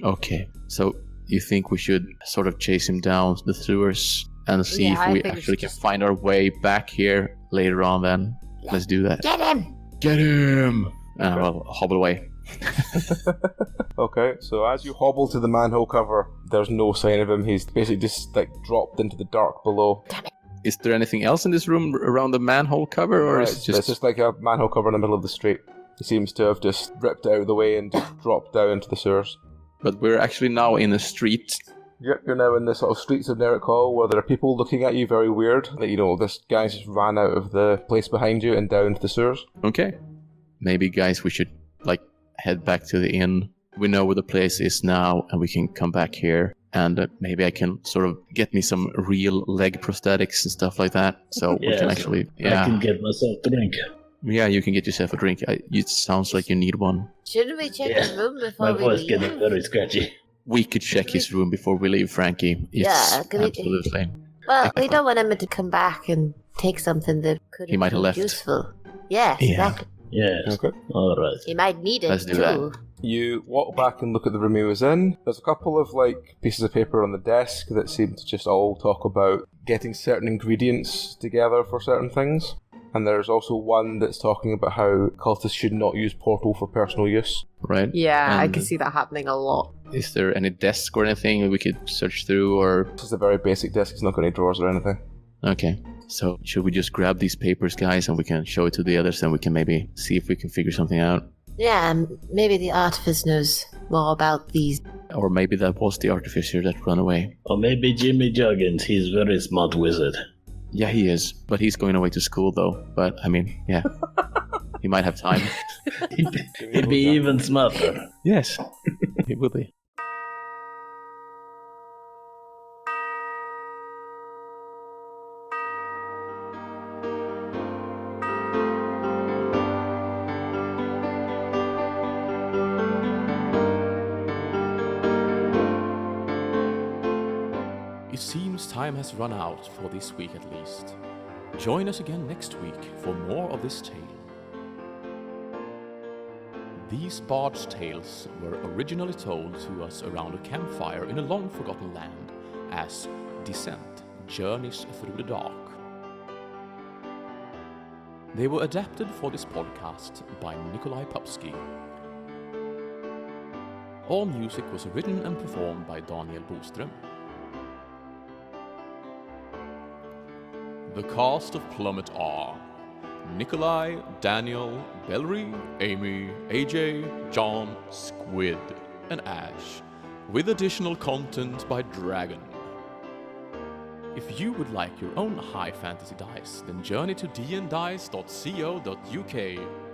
Speaker 5: Okay, so you think we should sort of chase him down the sewers and see if we actually can find our way back here later on then? Let's do that.
Speaker 9: Get him!
Speaker 5: Get him! And I'll hobble away.
Speaker 2: Okay, so as you hobble to the manhole cover, there's no sign of him. He's basically just dropped into the dark below.
Speaker 9: Damn it.
Speaker 5: Is there anything else in this room around the manhole cover, or is it just...
Speaker 2: It's just like a manhole cover in the middle of the street. He seems to have just ripped out of the way and just dropped down into the sewers.
Speaker 5: But we're actually now in a street.
Speaker 2: Yep, you're now in the sort of streets of Nerrick Hall, where there are people looking at you very weird. That, this guy just ran out of the place behind you and down into the sewers.
Speaker 5: Okay. Maybe, guys, we should, head back to the inn. We know where the place is now, and we can come back here. And maybe I can sort of get me some real leg prosthetics and stuff like that. So we can actually...
Speaker 4: I can get myself a drink.
Speaker 5: Yeah, you can get yourself a drink. It sounds like you need one.
Speaker 9: Shouldn't we check his room before
Speaker 4: My
Speaker 9: we
Speaker 4: voice
Speaker 9: leave?
Speaker 4: getting very scratchy.
Speaker 5: We could check his room before we leave, Frankie. It's absolutely.
Speaker 9: Well, we don't want him to come back and take something that could
Speaker 5: He might have left.
Speaker 9: useful. Yes,
Speaker 5: Yeah.
Speaker 9: exactly.
Speaker 4: Yes.
Speaker 2: Okay.
Speaker 4: All right.
Speaker 9: He might need it
Speaker 5: Let's do
Speaker 9: too.
Speaker 5: that.
Speaker 2: You walk back and look at the room he was in. There's a couple of pieces of paper on the desk that seem to just all talk about getting certain ingredients together for certain things. And there's also one that's talking about how cultists should not use portal for personal use.
Speaker 5: Right?
Speaker 3: Yeah, I
Speaker 5: And
Speaker 3: can see that happening a lot.
Speaker 5: Is there any desk or anything we could search through, or...
Speaker 2: This is a very basic desk, it's not got any drawers or anything.
Speaker 5: Okay. So should we just grab these papers, guys, and we can show it to the others, and we can maybe see if we can figure something out?
Speaker 9: Yeah, and maybe the artificer knows more about these.
Speaker 5: Or maybe that was the artificer that ran away.
Speaker 4: Or maybe Jimmy Juggins. He's a very smart wizard.
Speaker 5: Yeah, he is. But he's going away to school, though. But, I mean, yeah. He might have time.
Speaker 4: He'd be even smarter.
Speaker 5: Yes, he will be.
Speaker 1: It seems time has run out for this week at least. Join us again next week for more of this tale. These bard's tales were originally told to us around a campfire in a long-forgotten land as Descent, Journeys Through the Dark. They were adapted for this podcast by Nikolai Popsky. All music was written and performed by Daniel Boström. The cast of Plummet are Nikolai, Daniel, Bellery, Amy, AJ, John, Squid, and Ash, with additional content by Dragon. If you would like your own high fantasy dice, then journey to dndice.co.uk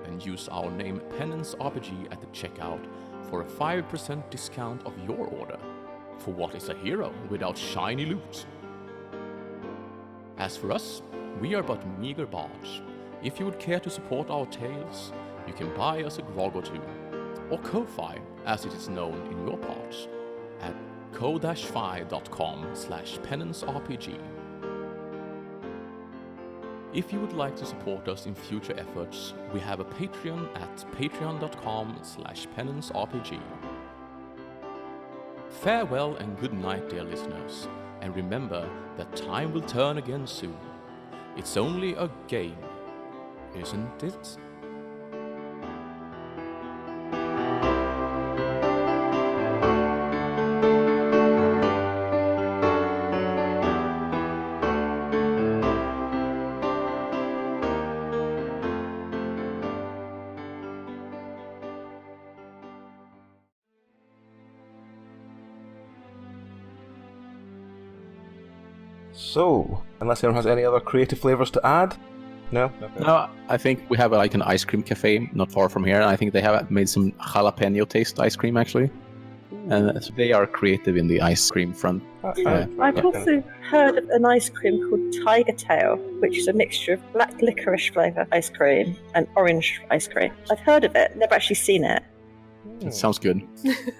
Speaker 1: and use our name Penance RPG at the checkout for a 5% discount of your order. For what is a hero without shiny loot? As for us, we are but meager bards. If you would care to support our tales, you can buy us a grog or two, or Ko-Fi, as it is known in your parts, at ko-fi.com/penancerpg. If you would like to support us in future efforts, we have a Patreon at patreon.com/penancerpg. Farewell and good night, dear listeners, and remember that time will turn again soon. It's only a game, isn't it?
Speaker 2: So, unless anyone has any other creative flavors to add? No? Okay.
Speaker 5: No, I think we have an ice cream cafe not far from here, and I think they have made some jalapeno taste ice cream actually. And they are creative in the ice cream front.
Speaker 6: I've also heard of an ice cream called Tiger Tail, which is a mixture of black licorice flavour ice cream and orange ice cream. I've heard of it, never actually seen it.
Speaker 5: It sounds good.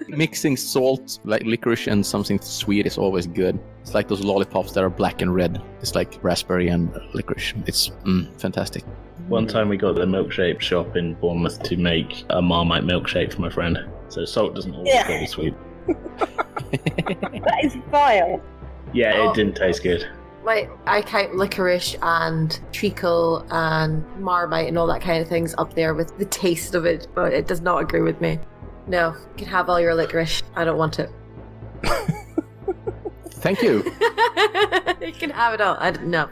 Speaker 5: Mixing salt, like licorice, and something sweet is always good. It's like those lollipops that are black and red. It's like raspberry and licorice. It's fantastic.
Speaker 4: One time we got the milkshake shop in Bournemouth to make a Marmite milkshake for my friend. So salt doesn't always go sweet.
Speaker 6: That is vile.
Speaker 4: Yeah, it didn't taste good.
Speaker 3: Like, I count licorice and treacle and marmite and all that kind of things up there with the taste of it, but it does not agree with me. No, you can have all your licorice. I don't want it.
Speaker 5: Thank you.
Speaker 3: You can have it all. No.